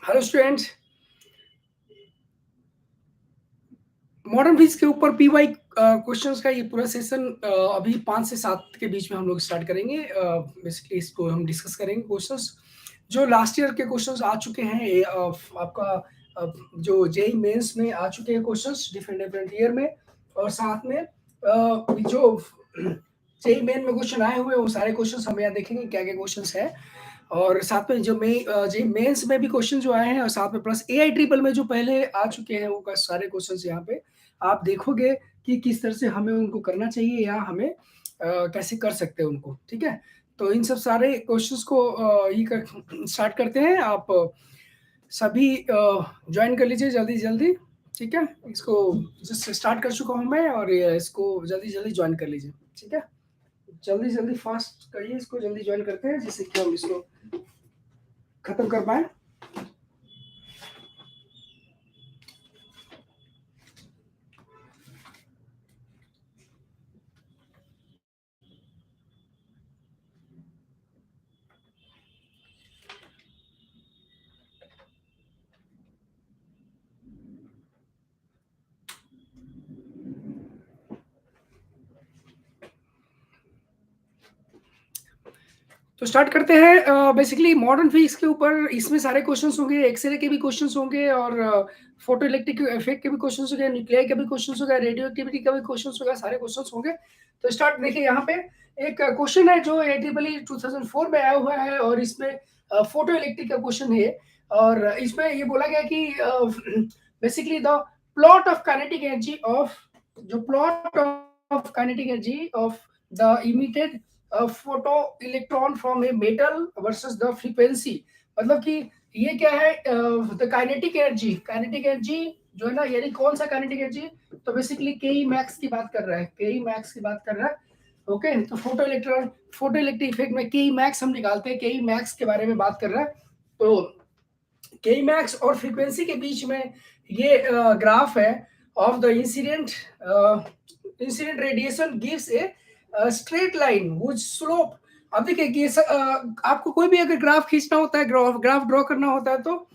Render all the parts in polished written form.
Hello students, modern physics के ऊपर PY questions का ये पूरा सेशन अभी 5 से 7 के बीच में हम लोग स्टार्ट करेंगे। बेसिकली इसको हम डिस्कस करेंगे क्वेश्चंस जो लास्ट ईयर के क्वेश्चंस आ चुके हैं। ये आपका जो जेई मेंस में आ चुके हैं क्वेश्चंस डिफरेंट डिफरेंट ईयर में, और साथ में जो जेई मेन में क्वेश्चन आए हुए हैं वो सारे क्वेश्चंस हम यहाँ देखेंगे क्या क्या क्वेश्चंस है। और साथ में जो जे मेंस में भी क्वेश्चन जो आए हैं, और साथ में प्लस एआई ट्रिपल में जो पहले आ चुके हैं वो का सारे क्वेश्चंस यहाँ पे आप देखोगे कि किस तरह से हमें उनको करना चाहिए या हमें कैसे कर सकते हैं उनको। ठीक है, तो इन सब सारे क्वेश्चंस को स्टार्ट करते हैं। आप सभी ज्वाइन कर लीजिए जल्दी जल्दी। ठीक है, इसको जस्ट स्टार्ट कर चुका हूँ मैं, और इसको जल्दी जल्दी ज्वाइन कर लीजिए। ठीक है, जल्दी जल्दी फास्ट करिए, इसको जल्दी ज्वाइन करते हैं जिससे कि हम इसको खत्म कर पाए। तो स्टार्ट करते हैं। बेसिकली मॉडर्न फिजिक्स के ऊपर इसमें सारे क्वेश्चंस होंगे, एक्सरे के भी क्वेश्चंस होंगे, और फोटो इलेक्ट्रिक इफेक्ट के भी क्वेश्चंस होंगे, न्यूक्लियर के भी क्वेश्चंस होंगे, रेडियो एक्टिविटी का भी क्वेश्चंस होगा, सारे क्वेश्चंस होंगे। तो स्टार्ट देखिए, यहाँ पे एक क्वेश्चन है जो AEEE 2004 में आया हुआ है, और इसमें फोटो इलेक्ट्रिक का क्वेश्चन है। और इसमें ये बोला गया कि basically the plot of kinetic energy of जो plot of kinetic energy of the emitted photo electron from a metal versus the frequency. मतलब कि ये क्या है, द काइनेटिक एनर्जी जो है ना, यानी कौन सा काइनेटिक एनर्जी, तो बेसिकली के मैक्स की बात कर रहा है, के मैक्स की बात कर रहा है। ओके, तो फोटो इलेक्ट्रिक इफेक्ट में के मैक्स हम निकालते हैं, के मैक्स के बारे में बात कर रहा है। तो के मैक्स और फ्रीक्वेंसी के बीच में ये ग्राफ है of the incident radiation gives a straight line which slope. अब देखिए कि आपको कोई भी अगर ग्राफ खींचना होता है, ग्राफ ड्रॉ करना होता है, तो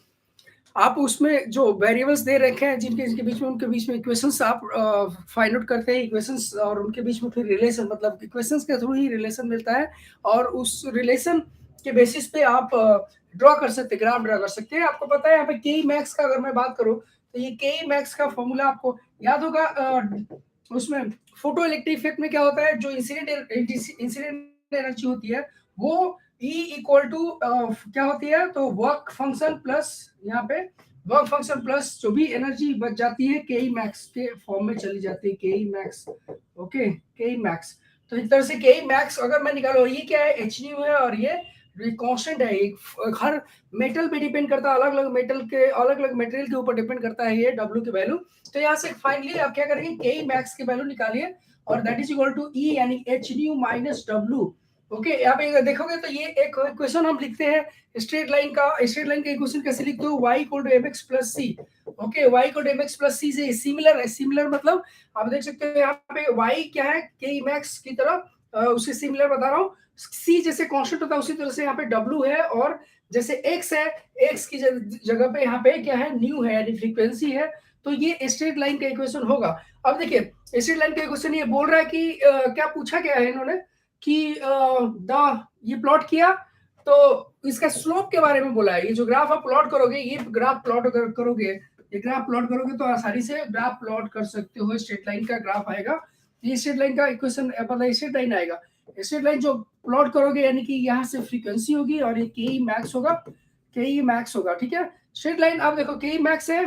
आप उसमें जो वेरिएबल्स दे रखे हैं जिनके जिनके बीच में उनके बीच में इक्वेशंस आप फाइंड आउट करते हैं, इक्वेशंस, और उनके बीच में फिर रिलेशन, मतलब इक्वेशंस के थ्रू ही रिलेशन मिलता है, और उस रिलेशन के बेसिस पे आप ड्रॉ कर सकते हैं, ग्राफ ड्रॉ कर सकते हैं। आपको पता है यहाँ पे के मैक्स का अगर मैं बात करूँ, तो ये के मैक्स का फॉर्मूला आपको याद होगा। उसमें फोटो इलेक्ट्रिक इफेक्ट में क्या होता है, जो इंसिडेंट एनर्जी होती है वो E इक्वल टू क्या होती है, तो वर्क फंक्शन प्लस, यहाँ पे वर्क फंक्शन प्लस जो भी एनर्जी बच जाती है के मैक्स के फॉर्म में चली जाती है, के मैक्स। ओके, के मैक्स। तो इस तरह से के मैक्स अगर मैं निकालो, ये क्या है, एच न्यू है, और ये कांस्टेंट है। एक हर मेटल पे डिपेंड करता है, अलग अलग मेटल के अलग अलग मटेरियल के ऊपर डिपेंड करता है ये डब्ल्यू की वैल्यू। तो यहाँ से फाइनली आप क्या करेंगे, के मैक्स की वैल्यू निकालिए, और दैट इज इक्वल टू ई यानी H new minus W. Okay, यहाँ पे देखोगे तो ये एक इक्वेशन हम लिखते हैं स्ट्रेट लाइन का इक्वेशन कैसे लिखते हो, y equal to mx plus c। Okay, y equal to mx plus c से सिमिलर है, सिमिलर मतलब आप देख सकते हो यहाँ पे y क्या है, k max की तरह उससे सिमिलर बता रहा हूँ। c जैसे कांस्टेंट होता है उसी तरह से यहाँ पे w है, और जैसे x है, x की जगह पे यहाँ पे क्या है, न्यू है यानी फ्रीक्वेंसी है। तो ये स्ट्रेट लाइन का इक्वेशन होगा। अब देखिए स्ट्रेट लाइन का इक्वेशन ये बोल रहा है कि क्या पूछा गया है इन्होंने कि ये प्लॉट किया, तो इसका स्लोप के बारे में बोला है। ये जो ग्राफ आप प्लॉट करोगे, ये ग्राफ प्लॉट अगर करोगे, ये ग्राफ प्लॉट करोगे तो आसानी से ग्राफ प्लॉट कर सकते हो, स्ट्रेट लाइन का ग्राफ आएगा। ये स्ट्रेट लाइन का इक्वेशन मतलब स्ट्रेट लाइन आएगा। स्ट्रेट लाइन जो प्लॉट करोगे यानी कि यहाँ से फ्रीक्वेंसी होगी और ये के मैक्स होगा, के ई मैक्स होगा, ठीक है। स्ट्रेट लाइन आप देखो के ई मैक्स है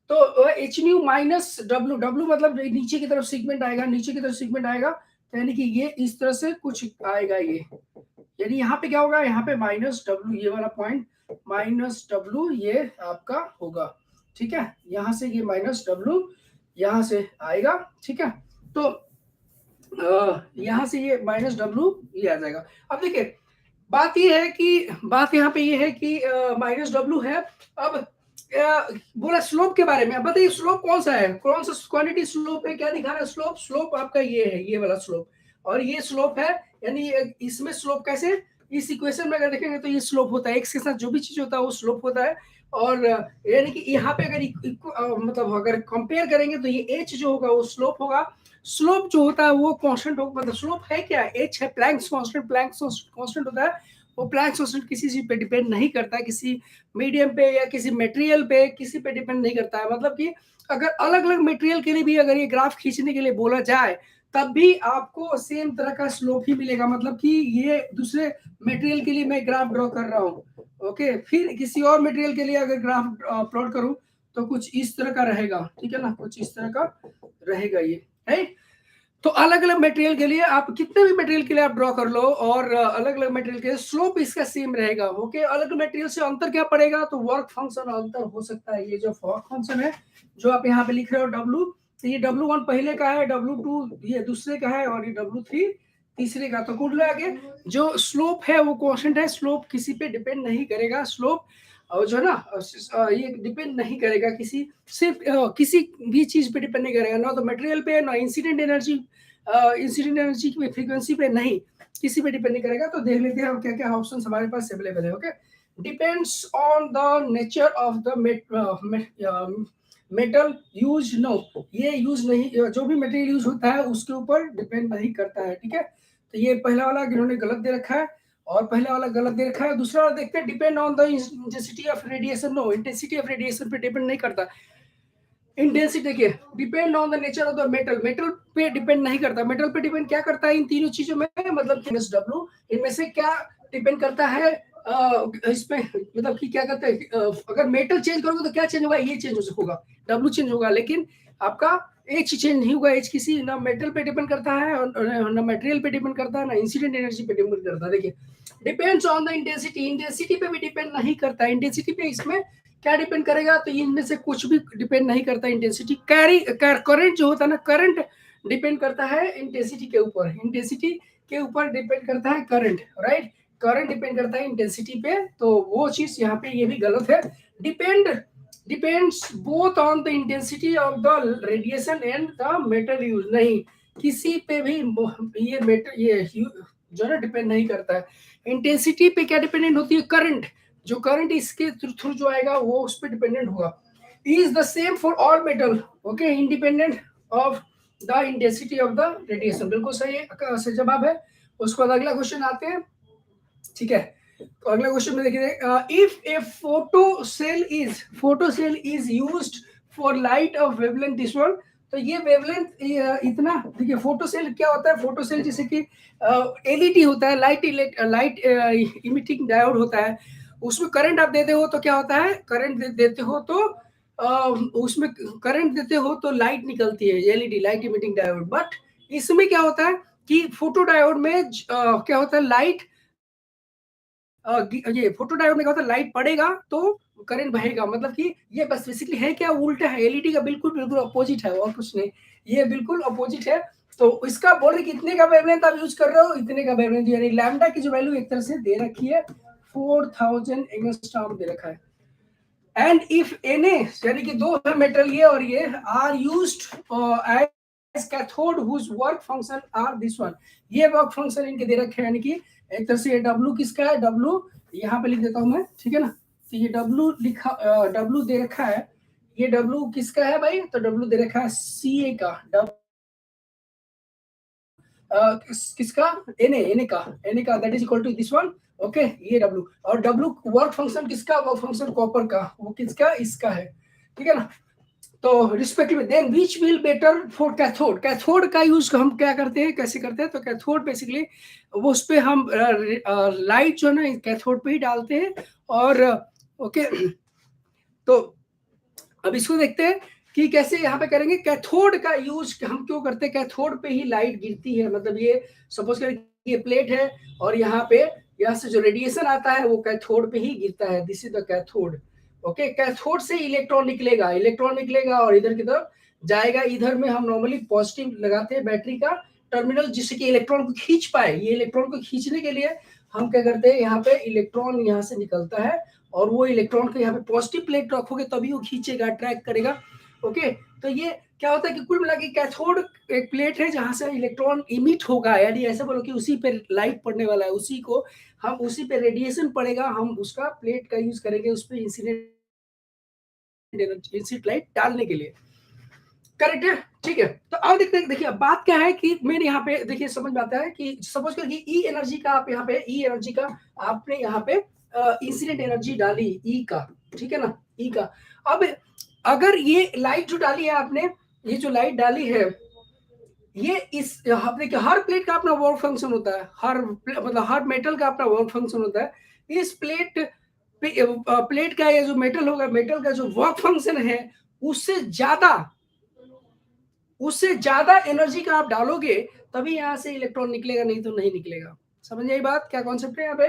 तो H new minus W, W मतलब नीचे की तरफ सीगमेंट आएगा, नीचे की तरफ सीगमेंट आएगा, तो यानी कि ये इस तरह से कुछ आएगा ये, यानी यहाँ पे क्या होगा, यहाँ पे माइनस डब्ल्यू, ये वाला पॉइंट माइनस डब्ल्यू ये आपका होगा, ठीक है। यहाँ से ये माइनस डब्ल्यू यहाँ से आएगा, ठीक है। तो यहाँ से ये माइनस डब्ल्यू ये आ जाएगा। अब देखिए बात ये है कि बात यहाँ पे ये है कि माइनस डब्ल्यू है। अब बोला स्लोप के बारे में, अब बताइए स्लोप कौन सा है, कौन सा क्वांटिटी स्लोप है, क्या दिखा रहा है स्लोप, स्लोप आपका ये है, ये वाला स्लोप, और ये स्लोप है, यानी इसमें स्लोप कैसे, इस इक्वेशन में अगर देखेंगे तो ये स्लोप होता है, एक्स के साथ जो भी चीज होता है वो स्लोप होता है, और यानी कि यहाँ पे अगर मतलब अगर कंपेयर करेंगे तो ये एच जो होगा वो स्लोप होगा, स्लोप जो होता है वो कांस्टेंट होगा, मतलब स्लोप है क्या, एच है, प्लैंक्स कांस्टेंट, प्लैंक्स कांस्टेंट होता है, वो प्लैंक्स कांस्टेंट किसी चीज पे डिपेंड नहीं करता, किसी मीडियम पे या किसी मटेरियल पे किसी पे डिपेंड नहीं करता है, मतलब कि अगर अलग अलग मटेरियल के लिए भी अगर ये ग्राफ खींचने के लिए बोला जाए तब भी आपको सेम तरह का स्लोप ही मिलेगा, मतलब कि ये दूसरे मटेरियल के लिए मैं ग्राफ ड्रॉ कर रहा हूँ, ओके, फिर किसी और मटेरियल के लिए अगर ग्राफ प्लॉट करूं तो कुछ इस तरह का रहेगा, ठीक है ना, कुछ इस तरह का रहेगा ये है। तो अलग अलग मटेरियल के लिए आप कितने भी मटेरियल के लिए आप ड्रॉ कर लो और अलग अलग मटेरियल के स्लोप इसका सेम रहेगा, ओके। अलग मटेरियल से अंतर क्या पड़ेगा, तो वर्क फंक्शन अंतर हो सकता है, ये जो वर्क फंक्शन है जो आप यहाँ पे लिख रहे हो डब्ल्यू, तो ये W1 पहले का है, W2 ये दूसरे का है, और ये W3 तीसरे का, तो कुल मिला के जो स्लोप है वो कांस्टेंट है, स्लोप किसी पे डिपेंड नहीं करेगा, स्लोप और जो है ना ये डिपेंड नहीं करेगा किसी, सिर्फ किसी भी चीज पे डिपेंड नहीं करेगा, ना तो मटेरियल पे, ना इंसिडेंट एनर्जी, इंसिडेंट एनर्जी की फ्रीक्वेंसी पे, नहीं किसी पे डिपेंड नहीं करेगा। तो देख लेते हैं हम क्या क्या ऑप्शन हमारे पास अवेलेबल है, okay. Depends on the nature of the metal use, no ये यूज नहीं, जो भी मटेरियल यूज होता है उसके ऊपर डिपेंड नहीं करता है, ठीक है। तो ये पहला वाला इन्होंने गलत दे रखा है, और पहला वाला गलत दे रखा है। दूसरा वाला देखते हैं, depend on the intensity of radiation, no intensity of radiation पे डिपेंड नहीं करता। इंटेंसिटी देखिए, depend on the nature of the metal, metal पे डिपेंड नहीं करता, मेटल पे डिपेंड क्या करता है इन तीनों चीजों में, मतलब डब्ल्यू, इनमें से क्या डिपेंड करता है इसमें, मतलब कि क्या करते हैं, अगर मेटल चेंज करोगे तो क्या चेंज होगा, ये चेंज होगा, डब्ल्यू चेंज होगा, लेकिन आपका एच चेंज नहीं होगा, एच किसी ना मेटल पे डिपेंड करता है और ना मटेरियल पे डिपेंड करता है, ना इंसिडेंट एनर्जी पे डिपेंड करता है। देखिए depends on the intensity, intensity पे भी डिपेंड नहीं करता, इंटेंसिटी पे इसमें क्या डिपेंड करेगा, तो इनमें से कुछ भी डिपेंड नहीं करता इंटेंसिटी, करंट जो होता है ना, करंट डिपेंड करता है इंटेंसिटी के ऊपर, इंटेंसिटी के ऊपर डिपेंड करता है करंट, राइट, करंट डिपेंड करता है इंटेंसिटी पे, तो वो चीज यहाँ पे ये भी गलत है। Depends both on the intensity of the radiation and the metal use, नहीं किसी पे भी ये मेटल ये जो है डिपेंड नहीं करता है। इंटेंसिटी पे क्या डिपेंडेंट होती है, करंट, जो करंट इसके थ्रू जो आएगा वो उस पर डिपेंडेंट होगा। Is the same for all metal, okay, independent of the intensity of the radiation, बिल्कुल सही जवाब है। उसके बाद अगला क्वेश्चन आते हैं, ठीक है। तो अगला क्वेश्चन में देखिए, if a photo cell is used for light of wavelength this one, तो ये वेवलेंथ इतना, देखिए फोटो सेल क्या होता है, फोटो सेल जैसे कि एलईडी होता है, लाइट इमिटिंग डायोड होता है, उसमें करंट आप देते हो तो क्या होता है, करंट देते हो तो उसमें करंट देते हो तो लाइट निकलती है, LED light emitting diode, but इसमें क्या होता है कि फोटो डायोड में क्या होता है, लाइट ये फोटो डायोड में क्या होता है, लाइट पड़ेगा तो करंट बहेगा, मतलब कि ये बस बेसिकली है क्या, उल्टा है, एलईडी का बिल्कुल बिल्कुल अपोजिट है, और कुछ नहीं, ये बिल्कुल अपोजिट है। तो इसका बोल रहे कितने का वेवलेंथ आप यूज कर रहे हो, इतने का वेवलेंथ, यानी लैम्डा की जो वैल्यू एक तरह से दे रखी है 4000 एंगस्ट्रॉम दे रखा है। एंड इफ Na यानी कि दो है मेटल ये और ये are used as cathode whose work function are this one, ये वर्क फंक्शन इनके दे रखे हैं, यानी कि एक तरह से ये W किसका है, W यहाँ पे लिख देता हूं मैं, ठीक है ना, तो ये W दे रखा है, ये W किसका है भाई, तो W दे रखा है Ca का, किसका, Na का, that is equal to this one, okay, ये W, और W वर्क फंक्शन किसका, वर्क फंक्शन कॉपर का, वो किसका, इसका है, ठीक है ना। तो respective then which will better for cathode, cathode का यूज हम क्या करते हैं, कैसे करते हैं, तो कैथोड बेसिकली वो उस पे हम लाइट जो है ना कैथोड पे ही डालते हैं, और ओके। तो अब इसको देखते हैं कि कैसे यहाँ पे करेंगे। कैथोड का यूज हम क्यों करते हैं? कैथोड पे ही लाइट गिरती है, मतलब ये सपोज करें ये प्लेट है और यहाँ से जो रेडिएशन आता है वो कैथोड पे ही गिरता है। This is the cathode. Okay, cathode से इलेक्ट्रॉन निकलेगा और इधर की तरफ जाएगा। इधर में हम नॉर्मली पॉजिटिव लगाते हैं बैटरी का टर्मिनल, जिससे कि इलेक्ट्रॉन को खींच पाए। ये इलेक्ट्रॉन को खींचने के लिए हम क्या करते हैं, यहाँ पे इलेक्ट्रॉन यहाँ से निकलता है और वो इलेक्ट्रॉन को यहाँ पे पॉजिटिव प्लेट रखोगे तभी वो खींचेगा, अट्रैक्ट करेगा। ओके, तो ये क्या होता है कि कुल मिला के कैथोड एक प्लेट है जहां से इलेक्ट्रॉन इमिट होगा, यानी ऐसे बोलो कि उसी पे लाइट पड़ने वाला है, उसी को हम उसी पे रेडिएशन पड़ेगा, हम उसका प्लेट का यूज करेंगे उस पे इंसिडेंट लाइट डालने के लिए। करेक्ट है, ठीक है। तो अब देखते हैं, देखिए बात क्या है कि मैंने यहाँ पे देखिए समझ में आता है कि सपोज करिए ई एनर्जी का आप यहाँ पे ई एनर्जी का आपने यहाँ पे इंसिडेंट एनर्जी डाली ई का, ठीक है ना, ई का। अब अगर ये लाइट जो डाली है आपने, ये जो लाइट डाली है, ये इस आपने हर प्लेट का अपना वर्क फंक्शन होता है, मतलब हर मेटल का अपना वर्क फंक्शन होता है। इस प्लेट का ये जो मेटल होगा, मेटल का जो वर्क फंक्शन है उससे ज्यादा उससे ज्यादा एनर्जी का आप डालोगे तभी यहाँ से इलेक्ट्रॉन निकलेगा, नहीं तो नहीं निकलेगा। समझ आई बात? क्या कॉन्सेप्ट है यहाँ पे?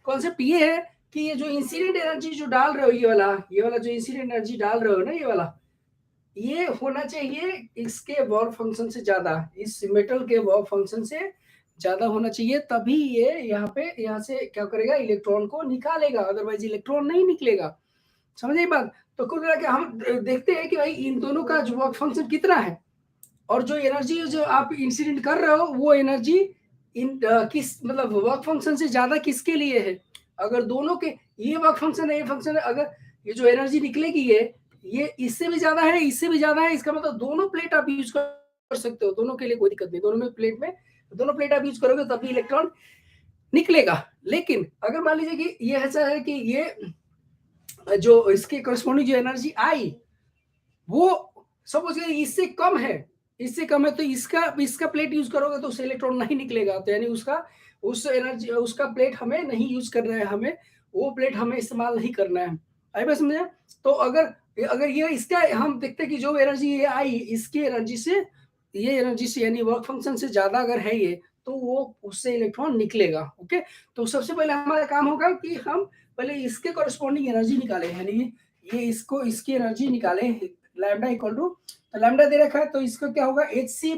कॉन्सेप्ट ये है कि ये जो इंसिडेंट एनर्जी जो डाल रहे हो, ये वाला जो इंसिडेंट एनर्जी डाल रहे हो ना, ये होना चाहिए इसके वर्क फंक्शन से ज्यादा, इस मेटल के वर्क फंक्शन से ज्यादा होना चाहिए, तभी ये यहाँ से क्या करेगा, इलेक्ट्रॉन को निकालेगा, अदरवाइज इलेक्ट्रॉन नहीं निकलेगा। समझ आई बात? तो कुल मिला के हम देखते हैं कि भाई इन दोनों का जो वर्क फंक्शन कितना है, और जो एनर्जी जो आप इंसिडेंट कर रहे हो वो एनर्जी किस मतलब वर्क फंक्शन से ज्यादा किसके लिए है। अगर दोनों के ये वर्क फंक्शन है, ये फंक्शन है, अगर ये जो एनर्जी निकलेगी ये इससे भी ज्यादा है, इससे भी ज्यादा है, इसका मतलब दोनों प्लेट आप यूज कर सकते हो, दोनों के लिए कोई दिक्कत नहीं। दोनों प्लेट आप यूज करोगे तभी इलेक्ट्रॉन निकलेगा। लेकिन अगर मान लीजिए कि ये ऐसा है कि ये जो इसके करस्पॉन्डिंग जो एनर्जी आई वो सपोज इससे कम है, तो इसका प्लेट यूज करोगे तो उससे इलेक्ट्रॉन नहीं निकलेगा, तो यानी उसका प्लेट हमें नहीं यूज करना है, हमें वो प्लेट हमें इस्तेमाल नहीं करना है। आई बात समझे? तो अगर अगर ये इसका हम देखते हैं कि जो एनर्जी ये आई इसकी एनर्जी से यानी वर्क फंक्शन से ज्यादा अगर है ये, तो वो उससे इलेक्ट्रॉन निकलेगा। ओके, तो सबसे पहले हमारा काम होगा कि हम पहले इसके कॉरेस्पॉन्डिंग एनर्जी निकाले, यानी ये इसकी एनर्जी निकाले, लैम्डा इक्वल टू, तो लैम्डा दे रखा है तो इसका क्या होगा, एच सी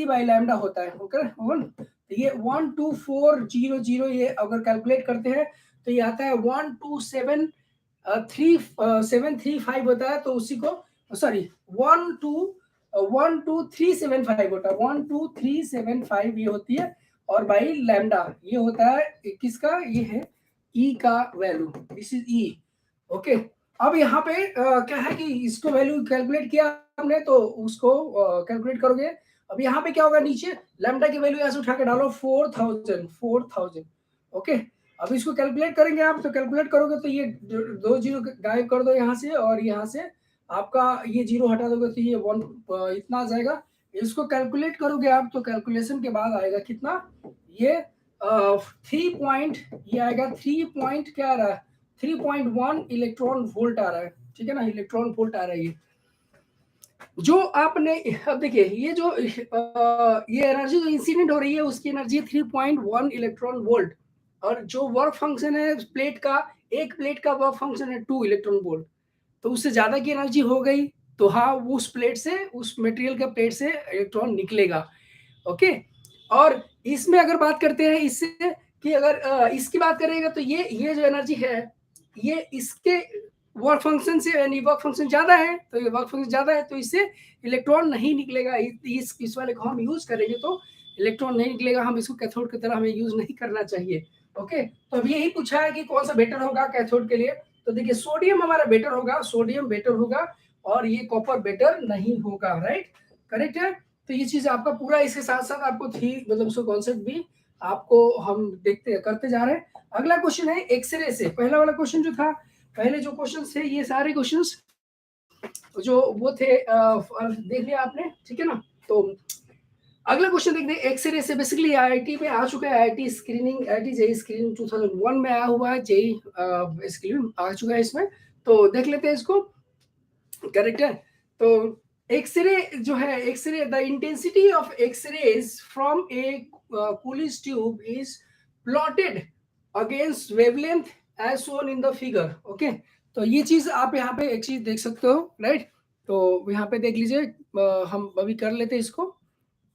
बाई लैम्डा होता है। ओके, तो ये 12400 ये अगर कैलकुलेट करते हैं तो ये आता है 12735 होता है, तो उसी को सॉरी 12375 होता है, 12375 ये होती है, और बाई लैम्डा ये होता है किसका, ये है ई का value, this is E. Okay, अब यहाँ पे क्या है कि इसको वैल्यू कैलकुलेट किया हमने, तो उसको कैलकुलेट करोगे। अब यहाँ पे क्या होगा, नीचे लैम्डा की वैल्यू ऐसे उठा के डालो 4000। ओके, अब इसको कैलकुलेट करेंगे आप, तो कैलकुलेट करोगे तो ये 2 जीरो गायब कर दो यहाँ से, और यहाँ से आपका ये जीरो हटा दोगे तो ये 1 इतना आ जाएगा। इसको कैलकुलेट करोगे आप तो कैलकुलेशन के बाद आएगा कितना, ये 3 पॉइंट, ये आएगा 3 पॉइंट क्या आ रहा है, 3.1 इलेक्ट्रॉन वोल्ट आ रहा है। ठीक है ना, इलेक्ट्रॉन वोल्ट आ रहा है ये जो आपने। अब देखिए ये एनर्जी जो इंसिडेंट हो रही है उसकी एनर्जी 3.1 इलेक्ट्रॉन वोल्ट, और जो वर्क फंक्शन है एक प्लेट का वर्क फंक्शन है 2 इलेक्ट्रॉन वोल्ट, तो उससे ज्यादा की एनर्जी हो गई, तो हाँ वो उस मटेरियल का प्लेट से इलेक्ट्रॉन निकलेगा। ओके, और इसमें अगर बात करते हैं इससे कि अगर इसकी बात करेगा तो ये जो एनर्जी है ये इसके वर्क फंक्शन से, यानी वर्क फंक्शन ज्यादा है, तो ये वर्क फंक्शन ज्यादा है तो इससे इलेक्ट्रॉन नहीं निकलेगा। इस वाले को हम यूज करेंगे तो इलेक्ट्रॉन नहीं निकलेगा, हम इसको कैथोड की तरह हमें यूज नहीं करना चाहिए। ओके, तो अब यही पूछा है कि कौन सा बेटर होगा कैथोड के लिए, तो देखिए सोडियम हमारा बेटर होगा, और ये कॉपर बेटर नहीं होगा। राइट, करेक्ट है। तो ये चीज आपका पूरा, इसके साथ साथ आपको थी मतलब उसका कॉन्सेप्ट भी आपको हम देखते करते जा रहे हैं। अगला क्वेश्चन है एक्सरे से। पहला वाला क्वेश्चन जो था, पहले जो क्वेश्चन थे ये सारे क्वेश्चंस जो वो थे देख लिया आपने, ठीक है ना। तो अगला क्वेश्चन देखते हैं एक्सरे से। बेसिकली आईआईटी में आ चुका है, IIT screening, IIT JEE screening 2001 में आया हुआ है, जेई स्क्रीनिंग आ चुका है इसमें। तो देख लेते हैं इसको, करेक्ट है। तो एक्सरे जो है, X-ray the intensity of X-rays from a Coolidge tube is plotted against wavelength as shown in the figure. Okay, तो ये चीज आप यहाँ पे एक चीज देख सकते हो, राइट। तो यहाँ पे देख लीजिए, हम अभी कर लेते हैं इसको,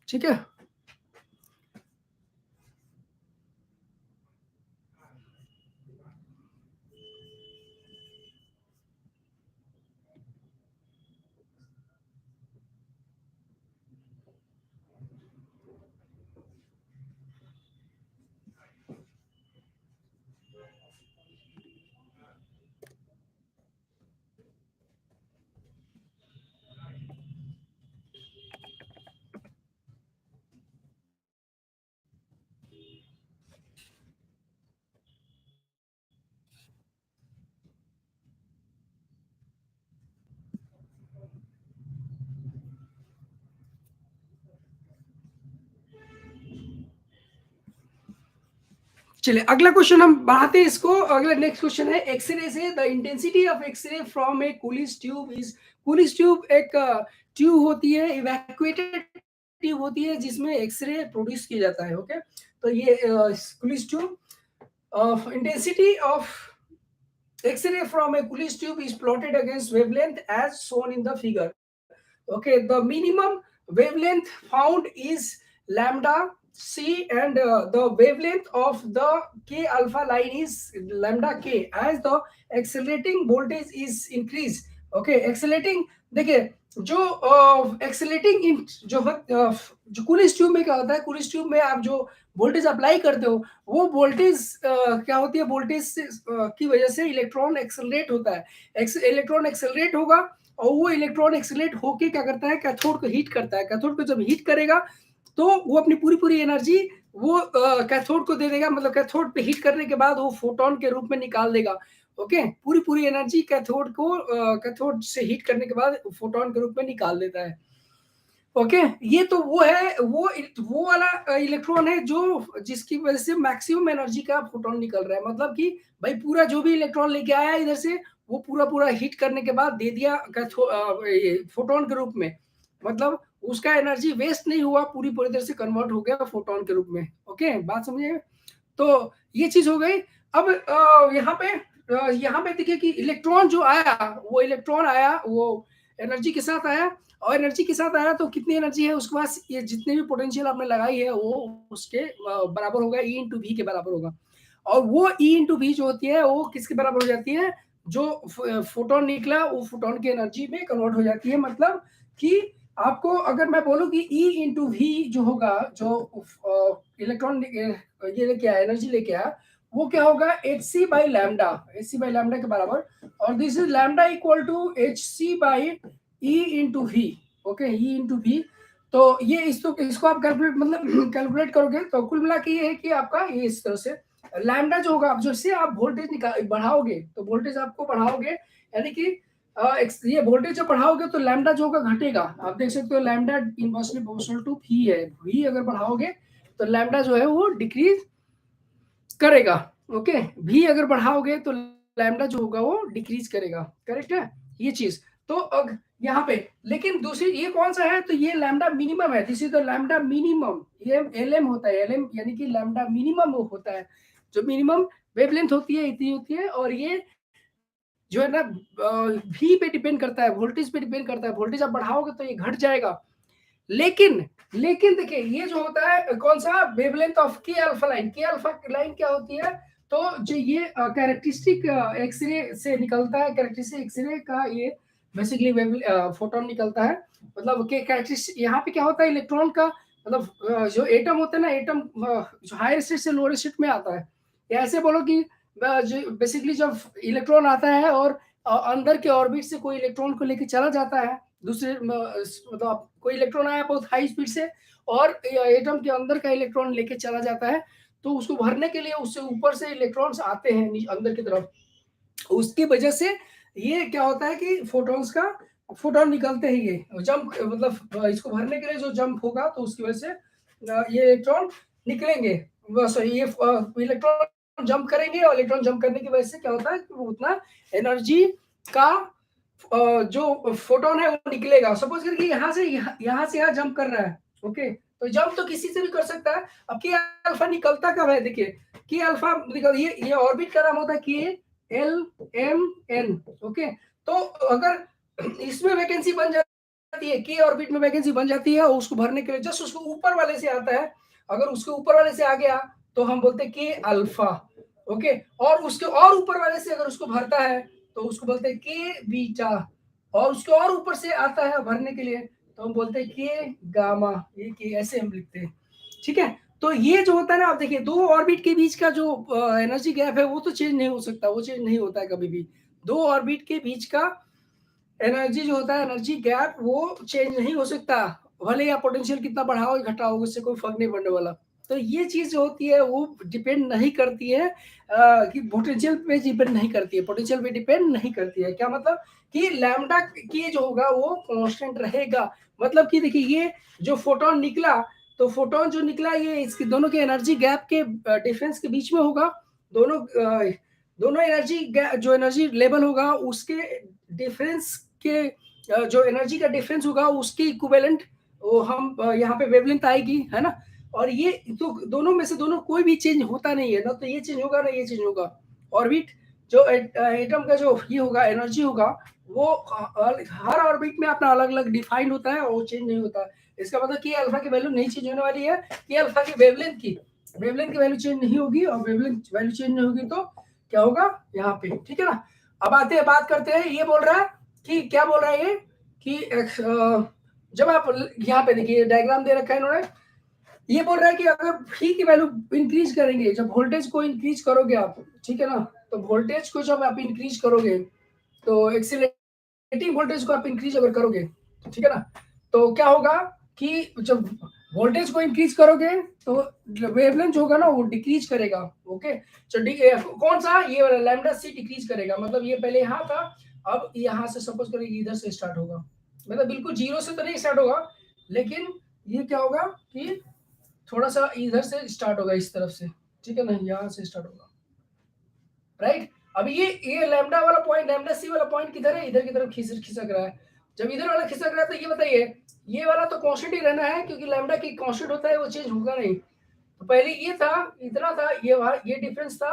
ठीक है। चलिए अगला क्वेश्चन हम बढ़ाते हैं इसको। अगला नेक्स्ट क्वेश्चन है एक्सरे से। The intensity of X-ray from a Coolidge tube is, Coolidge tube एक ट्यूब होती है, इवैक्यूएटेड ट्यूब होती है जिसमें एक्सरे प्रोड्यूस किया जाता है। ओके, तो ये Coolidge tube, intensity of X-ray from a Coolidge tube is plotted against wavelength as shown in the figure. Okay, the minimum wavelength found is lambda c, and the wavelength of the K alpha line is lambda k as the accelerating voltage is increased. Okay, accelerating, देखिए जो accelerating इन जो Coolidge tube में क्या होता है, Coolidge tube में आप जो वोल्टेज अप्लाई करते हो, वो वोल्टेज क्या होती है, वोल्टेज से की वजह से इलेक्ट्रॉन एक्सेलरेट होता है। इलेक्ट्रॉन एक्सेलरेट होगा, और वो इलेक्ट्रॉन एक्सेलरेट होके क्या करता है, कैथोड को हीट करता है। कैथोड को जब हीट करेगा तो वो अपनी पूरी पूरी एनर्जी वो कैथोड को दे देगा, मतलब कैथोड पे हीट करने के बाद वो फोटोन के रूप में निकाल देगा। ओके, पूरी पूरी एनर्जी कैथोड को कैथोड से हीट करने के बाद फोटोन के रूप में निकाल देता है। ओके, ये तो वो है, वो वाला इलेक्ट्रॉन है जो जिसकी वजह से मैक्सिमम एनर्जी का फोटोन निकल रहा है। मतलब कि भाई पूरा जो भी इलेक्ट्रॉन लेके आया इधर से, वो पूरा पूरा हीट करने के बाद दे दिया फोटोन के रूप में। मतलब उसका एनर्जी वेस्ट नहीं हुआ, पूरी पूरी तरह से कन्वर्ट हो गया फोटोन के रूप में। ओके, बात समझिए। तो ये चीज हो गई। अब यहाँ पे देखिए कि इलेक्ट्रॉन जो आया, वो इलेक्ट्रॉन आया, वो एनर्जी के साथ आया, और एनर्जी के साथ आया तो कितनी एनर्जी है उसके पास, ये जितने भी पोटेंशियल आपने लगाई है वो उसके बराबर होगा, ई इंटू वी के बराबर होगा। और वो ई इंटू वी जो होती है वो किसके बराबर हो जाती है, जो फोटोन निकला वो फोटोन की एनर्जी में कन्वर्ट हो जाती है। मतलब कि आपको अगर मैं बोलूं कि ई इंटू वी जो होगा, जो इलेक्ट्रॉन ये लेके आया, एनर्जी लेके आया, वो क्या होगा, H C by lambda, H C by lambda के बराबर। और this is lambda equal to H C by E into V. Okay, E into V. तो ये इसको आप कैलकुलेट, मतलब कैलकुलेट करोगे तो कुल मिला के ये है कि आपका ये इस तरह से लैम्डा जो होगा, जैसे आप वोल्टेज बढ़ाओगे तो वोल्टेज आपको बढ़ाओगे, यानी कि ये वोल्टेज जब बढ़ाओगे तो लैम्डा जो होगा घटेगा। आप देख सकते हो lambda inversely proportional to V है, वी अगर बढ़ाओगे तो लैम्डा जो है वो डिक्रीज करेगा। ओके, वी अगर बढ़ाओगे तो लैम्डा जो होगा वो डिक्रीज करेगा। करेक्ट है ये चीज। तो अब यहाँ पे लेकिन दूसरी ये कौन सा है, तो ये लैम्डा मिनिमम है। This is the lambda minimum. ये एलएम होता है, एलएम यानी कि लैम्डा मिनिमम होता है, जो मिनिमम वेवलेंथ होती है इतनी होती है। और ये जो है ना वी पे डिपेंड करता है, वोल्टेज पे डिपेंड करता है। वोल्टेज आप बढ़ाओगे तो ये घट जाएगा। लेकिन लेकिन देखिए ये जो होता है कौन सा, वेवलेंथ ऑफ के अल्फा लाइन। के अल्फा लाइन क्या होती है, तो जो ये कैरेक्टरिस्टिक एक्सरे से निकलता है, कैरेक्टरिस्टिक एक्सरे का ये बेसिकली फोटोन निकलता है। मतलब के कैरेक्टरिस्टिक यहाँ पे क्या होता है, इलेक्ट्रॉन का मतलब जो एटम होता है ना, एटम जो हायर स्टेट से लोअर स्टेट में आता है। या ऐसे बोलो कि जो बेसिकली जब इलेक्ट्रॉन आता है और अंदर के ऑर्बिट से कोई इलेक्ट्रॉन को लेके चला जाता है दूसरे, मतलब कोई इलेक्ट्रॉन आया बहुत हाई स्पीड से और एटम के अंदर का इलेक्ट्रॉन लेके चला जाता है, तो उसको भरने के लिए उससे ऊपर से इलेक्ट्रॉन्स आते हैं अंदर की तरफ। उसकी वजह से ये क्या होता है कि फोटॉन्स का फोटॉन निकलते ही ये जंप, मतलब इसको भरने के लिए जो जंप होगा तो उसकी वजह से ये इलेक्ट्रॉन निकलेंगे, सॉरी ये इलेक्ट्रॉन जंप करेंगे और इलेक्ट्रॉन जंप करने की वजह से क्या होता है कि वो उतना एनर्जी का जो फोटोन है वो निकलेगा। सपोज करिए यहाँ से यहाँ जंप कर रहा है, ओके, तो जंप तो किसी से भी कर सकता है। अब के अल्फा निकलता कब है, देखिए के अल्फा निकल, ये ऑर्बिट का नाम होता है के एल एम एन, ओके। तो अगर इसमें वैकेंसी बन जाती है, के ऑर्बिट में वैकेंसी बन जाती है और उसको भरने के लिए जस्ट उसको ऊपर वाले से आता है, अगर उसके ऊपर वाले से आ गया तो हम बोलते हैं के अल्फा, ओके। और उसके और ऊपर वाले से अगर उसको भरता है तो उसको बोलते हैं के बीटा, और उसके और ऊपर से आता है भरने के लिए तो हम बोलते हैं के गामा, ये के ऐसे हम लिखते हैं, ठीक है। तो ये जो होता है ना, आप देखिए दो ऑर्बिट के बीच का जो एनर्जी गैप है वो तो चेंज नहीं हो सकता, वो चेंज नहीं होता है कभी भी। दो ऑर्बिट के बीच का एनर्जी जो होता है, एनर्जी गैप, वो चेंज नहीं हो सकता, भले या पोटेंशियल कितना बढ़ाओ घटाओ, उससे कोई फर्क नहीं पड़ने वाला। तो ये चीज जो होती है वो डिपेंड नहीं करती है कि पोटेंशियल पे डिपेंड नहीं करती है, पोटेंशियल पे डिपेंड नहीं करती है। क्या मतलब कि लैम्डा की जो होगा वो कांस्टेंट रहेगा। मतलब कि देखिए ये जो फोटोन निकला, तो फोटोन जो निकला ये इसकी दोनों के एनर्जी गैप के डिफरेंस के बीच में होगा। दोनों दोनों एनर्जी जो एनर्जी लेवल होगा उसके डिफरेंस के जो एनर्जी का डिफरेंस होगा उसके इक्विवेलेंट वो हम यहाँ पे वेवलेंथ आएगी, है ना। और ये तो दोनों में से दोनों कोई भी चेंज होता नहीं है ना, तो ये चेंज होगा ना ये चेंज होगा। ऑर्बिट जो एटम का जो ये होगा एनर्जी होगा वो हर ऑर्बिट में अपना अलग अलग डिफाइंड होता है और वो चेंज नहीं होता। इसका मतलब कि अल्फा की वैल्यू नहीं चेंज होने वाली है, कि अल्फा की वेवलेंथ की वैल्यू चेंज नहीं होगी, और वेवलेंथ वैल्यू चेंज नहीं होगी तो क्या होगा यहाँ पे, ठीक है ना। अब आते हैं बात करते हैं, ये बोल रहा है कि क्या बोल रहा है ये कि जब आप यहाँ पे देखिए डायग्राम दे रखा है इन्होंने, ये बोल रहा है कि अगर फी की वैल्यू इंक्रीज करेंगे, जब वोल्टेज को इंक्रीज करोगे आप, ठीक है ना, तो वोल्टेज को जब आप इंक्रीज करोगे तो एक्सीलरेटिंग वोल्टेज को आप इंक्रीज अगर करोगे, ठीक है ना, तो क्या होगा कि जब वोल्टेज को इंक्रीज करोगे तो वेवलेंथ होगा ना वो डिक्रीज करेगा, ओके। तो कौन सा, ये वाला लैम्डा सी डिक्रीज करेगा, मतलब ये पहले यहाँ था, अब यहाँ से सपोज करें इधर से स्टार्ट होगा, मतलब बिल्कुल जीरो से तो नहीं स्टार्ट होगा, लेकिन ये क्या होगा कि थोड़ा सा इधर से स्टार्ट होगा इस तरफ से, ठीक है ना, यहाँ से स्टार्ट होगा, राइट। अब ये लैम्डा वाला पॉइंट, लैम्डा सी वाला पॉइंट किधर है, इधर की तरफ खिसक रहा है। जब इधर वाला खिसक रहा है तो ये बताइए, ये वाला तो कांस्टेंट ही रहना है, क्योंकि लैम्डा की कांस्टेंट होता है वो चेंज होगा नहीं। तो पहले ये था, इतना था, ये डिफरेंस था।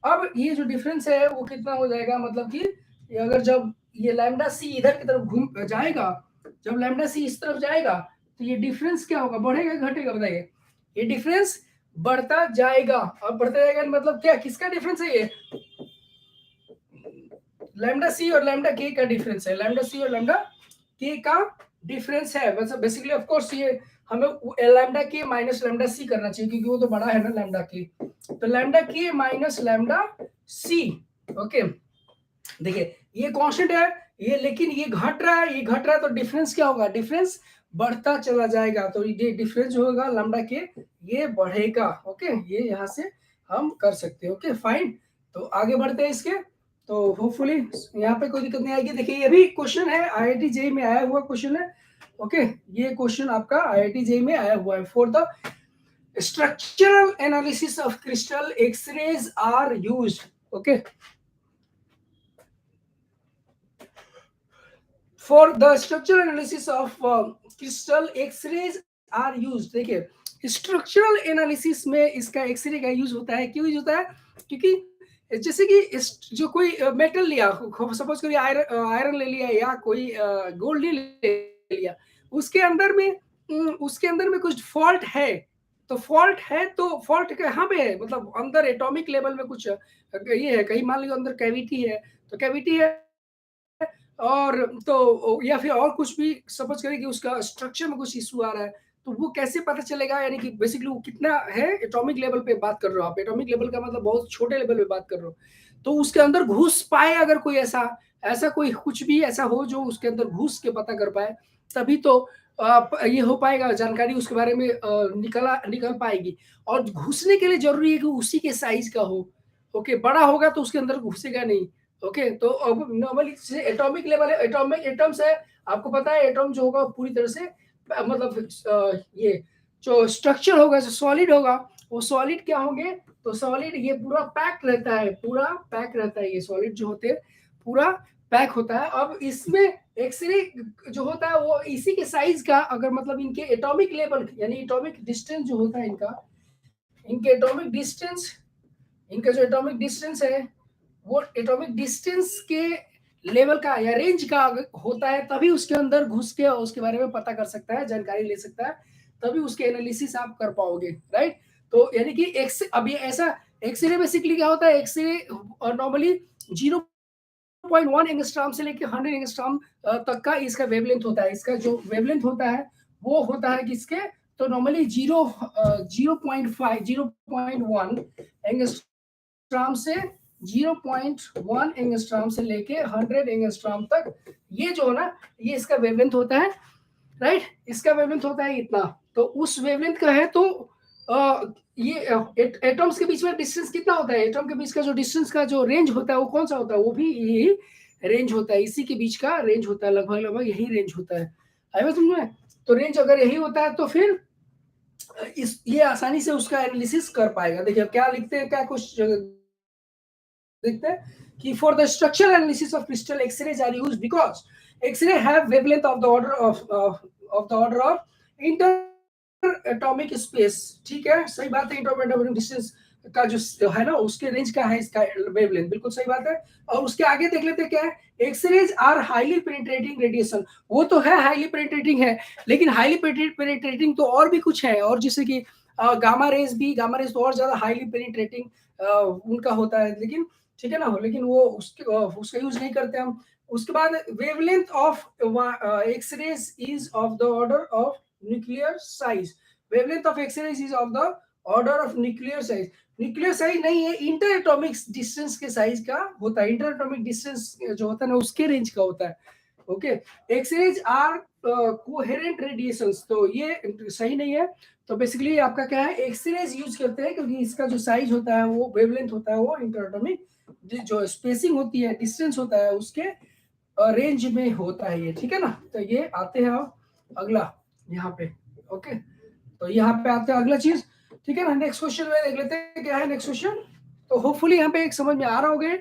अब ये जो डिफरेंस है वो कितना हो जाएगा, मतलब कि अगर जब ये लैम्डा सी इधर की तरफ घूम जाएगा, जब लैम्डा सी इस तरफ जाएगा तो ये डिफरेंस क्या होगा, बढ़ेगा घटेगा बताइए। ये डिफरेंस बढ़ता जाएगा, और बढ़ता जाएगा मतलब क्या, किसका डिफरेंस है ये, लैम्डा सी और लैम्डा के का डिफरेंस है, लैम्डा सी और लैम्डा के का डिफरेंस है। मतलब बेसिकली ऑफ कोर्स ये हमें लैम्डा के माइनस लैम्डा सी करना चाहिए, क्योंकि वो तो बड़ा है ना लैम्डा के, तो लैम्डा के माइनस लैम्डा सी, ओके। देखिए ये कांस्टेंट है ये, लेकिन ये घट रहा है, ये घट रहा है, तो डिफरेंस क्या होगा, डिफरेंस बढ़ता चला जाएगा, तो ये डिफरेंस जो होगा लैम्डा के ये बढ़ेगा, ओके। ये यहाँ से हम कर सकते हैं, ओके फाइन। तो आगे बढ़ते हैं इसके, तो होपफुली यहाँ पे कोई दिक्कत नहीं आएगी। देखिए ये भी क्वेश्चन है, आईआईटी जेईई में आया हुआ क्वेश्चन है, ओके। ये क्वेश्चन आपका आईआईटी जेईई में आया हुआ है। For the structural analysis of crystal x-rays are used, okay, for the structural analysis of crystal x-rays are used। देखिए स्ट्रक्चरल एनालिसिस में इसका एक्सरे का यूज होता है, क्यों यूज होता है, क्योंकि जैसे कि जो कोई मेटल लिया, सपोज करिए आयरन ले लिया या कोई गोल्ड ले लिया, उसके अंदर में उसके अंदर में कुछ फॉल्ट है, तो फॉल्ट है तो फॉल्ट कहाँ पे है, मतलब अंदर एटॉमिक लेवल में कुछ ये है, कहीं मान लीजिए अंदर कैविटी है, तो कैविटी है, और तो या फिर और कुछ भी सपोज करें कि उसका स्ट्रक्चर में कुछ इशू आ रहा है, तो वो कैसे पता चलेगा, यानी कि बेसिकली वो कितना है, एटॉमिक लेवल पे बात कर रहे हो आप, एटॉमिक लेवल का मतलब बहुत छोटे लेवल पे बात कर रहे हो, तो उसके अंदर घुस पाए अगर कोई ऐसा ऐसा कोई कुछ भी ऐसा हो जो उसके अंदर घुस के पता कर पाए, तभी तो ये हो पाएगा, जानकारी उसके बारे में निकल पाएगी। और घुसने के लिए जरूरी है कि उसी के साइज का हो, ओके, बड़ा होगा तो उसके अंदर घुसेगा नहीं, ओके। तो अब नॉर्मली एटॉमिक लेवल है, एटॉमिक एटम्स है, आपको पता है एटम जो होगा पूरी तरह से मतलब ये जो स्ट्रक्चर होगा, जो सॉलिड होगा, वो सॉलिड क्या होंगे, तो सॉलिड ये पूरा पैक रहता है, पूरा पैक रहता है, ये सॉलिड जो होते हैं पूरा पैक होता है। अब इसमें एक्सरे जो होता है वो इसी के साइज का, अगर मतलब इनके एटॉमिक लेवल यानी एटॉमिक डिस्टेंस जो होता है इनका, इनके एटॉमिक डिस्टेंस, इनका जो एटॉमिक डिस्टेंस है वो एटॉमिक डिस्टेंस के लेवल का या रेंज का होता है, तभी उसके अंदर घुस के उसके बारे में पता कर सकता है, जानकारी ले सकता है, तभी उसके एनालिसिस आप कर पाओगे, राइट। तो यानी कि एक्स अब ये ऐसा एक्सरे बेसिकली क्या होता है, एक्सरे नॉर्मली 0.1 एंगस्ट्रॉम से लेकर 100 एंगस्ट्रॉम तक का इसका वेवलेंथ होता है। इसका जो वेवलेंथ होता है वो होता है किसके, तो नॉर्मली 0.5 0.1 एंगस्ट्रॉम से 0.1 एंगस्ट्रॉम से लेके 100 एंगस्ट्रॉम तक, ये जो है ना, ये इसका वेवलेंथ होता है, राइट। इसका वेवलेंथ होता है इतना, तो उस वेवलेंथ का है, तो ये एटम्स के बीच में डिस्टेंस कितना होता है, एटम के बीच का जो डिस्टेंस का जो रेंज होता है वो कौन सा होता है, वो भी यही रेंज होता है, इसी के बीच का रेंज होता है, लगभग लगभग यही रेंज होता है। आएगा समझ में? तो रेंज अगर यही होता है तो फिर इस ये आसानी से उसका एनालिसिस कर पाएगा। देखिए क्या लिखते हैं, क्या कुछ देखते हैं कि for the structural analysis of crystal X-rays are used because X-ray have wavelength of the order of inter atomic space. ठीक है, सही बात है, इंटर एटॉमिक डिस्टेंस का जो है ना, उसके रेंज का है इसका वेवलेंथ, बिल्कुल सही बात है। और उसके आगे देख लेते हैं क्या है, X-rays are highly penetrating radiation. वो तो है हाईली पेनिट्रेटिंग है, लेकिन हाईली पेनिट्रेटिंग तो और भी कुछ है, और जैसे कि गामा रेज भी, गामा रेज तो और ज्यादा हाईली पेनिट्रेटिंग उनका होता है, लेकिन ठीक है ना, लेकिन वो उसका यूज नहीं करते हम। उसके बाद wavelength of X-rays is of the order of nuclear size. Wavelength of X-rays is of the order of nuclear size. Nuclear size नहीं है, इंटर एटॉमिक डिस्टेंस के साइज का होता है, इंटर एटॉमिक डिस्टेंस जो होता है ना उसके रेंज का होता है। Okay, X-rays are coherent radiations, तो ये सही नहीं है। तो बेसिकली आपका क्या है, एक्सरेज यूज करते हैं क्योंकि इसका जो साइज होता है वो वेवलेंथ होता है, वो इंटर एटॉमिक जो स्पेसिंग होती है, डिस्टेंस होता है, उसके रेंज में होता है ये, ठीक है ना। तो ये आते हैं अब अगला यहाँ पे। ओके, तो यहाँ पे आते हैं अगला चीज, ठीक है ना। नेक्स्ट क्वेश्चन में देख लेते हैं क्या है नेक्स्ट क्वेश्चन। तो होपफुली यहाँ पे एक समझ में आ रहा होगा,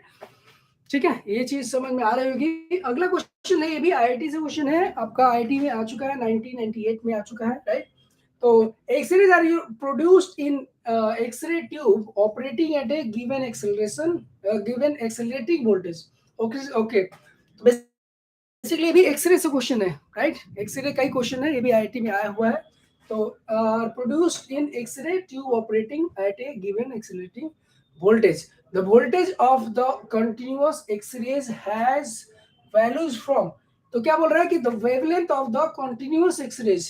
ठीक है, ये चीज समझ में आ रही होगी। अगला क्वेश्चन है, ये भी आईआईटी से क्वेश्चन है, आपका आईआईटी में आ चुका है, 1998 में आ चुका है, राइट। तो X-rays are produced in X-ray tube operating at a given acceleration, given accelerating voltage. Okay okay, basically भी एक्सरे से क्वेश्चन है, राइट। एक्सरे का ही क्वेश्चन है, ये भी आईआईटी में आया हुआ है। तो produced in X-ray tube operating at a given accelerating voltage. The voltage of the continuous X-rays has values from, तो क्या बोल रहा है कि the wavelength of the continuous X-rays.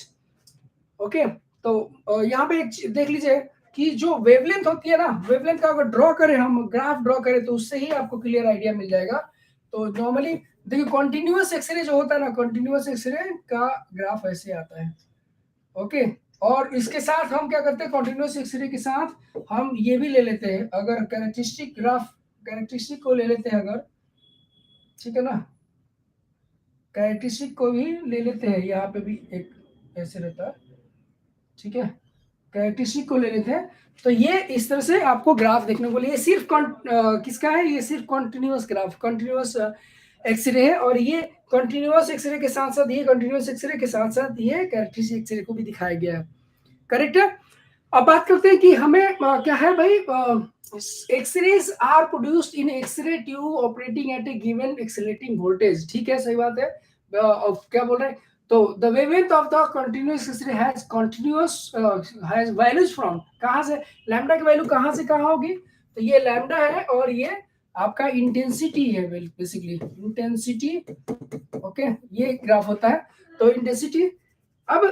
Okay, तो यहाँ पे एक देख लीजिए कि जो वेवलेंथ होती है ना, वेवलेंथ का अगर ड्रॉ करें, हम ग्राफ ड्रॉ करें, तो उससे ही आपको क्लियर आइडिया मिल जाएगा। तो नॉर्मली देखिए कॉन्टिन्यूअस एक्सरे जो होता है ना, कॉन्टिन्यूअस एक्सरे का ग्राफ ऐसे आता है। ओके, और इसके साथ हम क्या करते हैं, कॉन्टिन्यूअस एक्सरे के साथ हम ये भी ले लेते हैं, अगर कैरेक्टरिस्टिक ग्राफ, कैरेक्टरिस्टिक को ले लेते हैं अगर, ठीक है ना, कैरेक्टरिस्टिक को भी ले लेते हैं, यहाँ पे भी एक ऐसे रहता है, ठीक है, कैरेक्टरिस्टिक को ले लेते हैं। तो ये इस तरह से आपको ग्राफ देखने को, ये सिर्फ किसका है, ये सिर्फ कॉन्टिन्यूअस ग्राफ, कॉन्टिन्यूअस एक्सरे है, और ये कॉन्टिन्यूअस एक्सरे के साथ साथ, ये कॉन्टिन्यूअस एक्सरे के साथ साथ ये कैरेक्टरिस्टिक एक्सरे को भी दिखाया गया है, करेक्ट है। अब बात करते हैं कि हमें क्या है भाई, X-rays are produced in X-ray tube operating at a given accelerating voltage, ठीक है, सही बात है। क्या बोल रहे हैं, तो the wavelength of the continuous X-ray has continuous has values from, कहां से, लैम्डा की वैल्यू कहां से कहां होगी, तो ये लैम्डा है और ये आपका इंटेंसिटी है, बेसिकली इंटेंसिटी। ओके, ये ग्राफ होता है, तो इंटेंसिटी। अब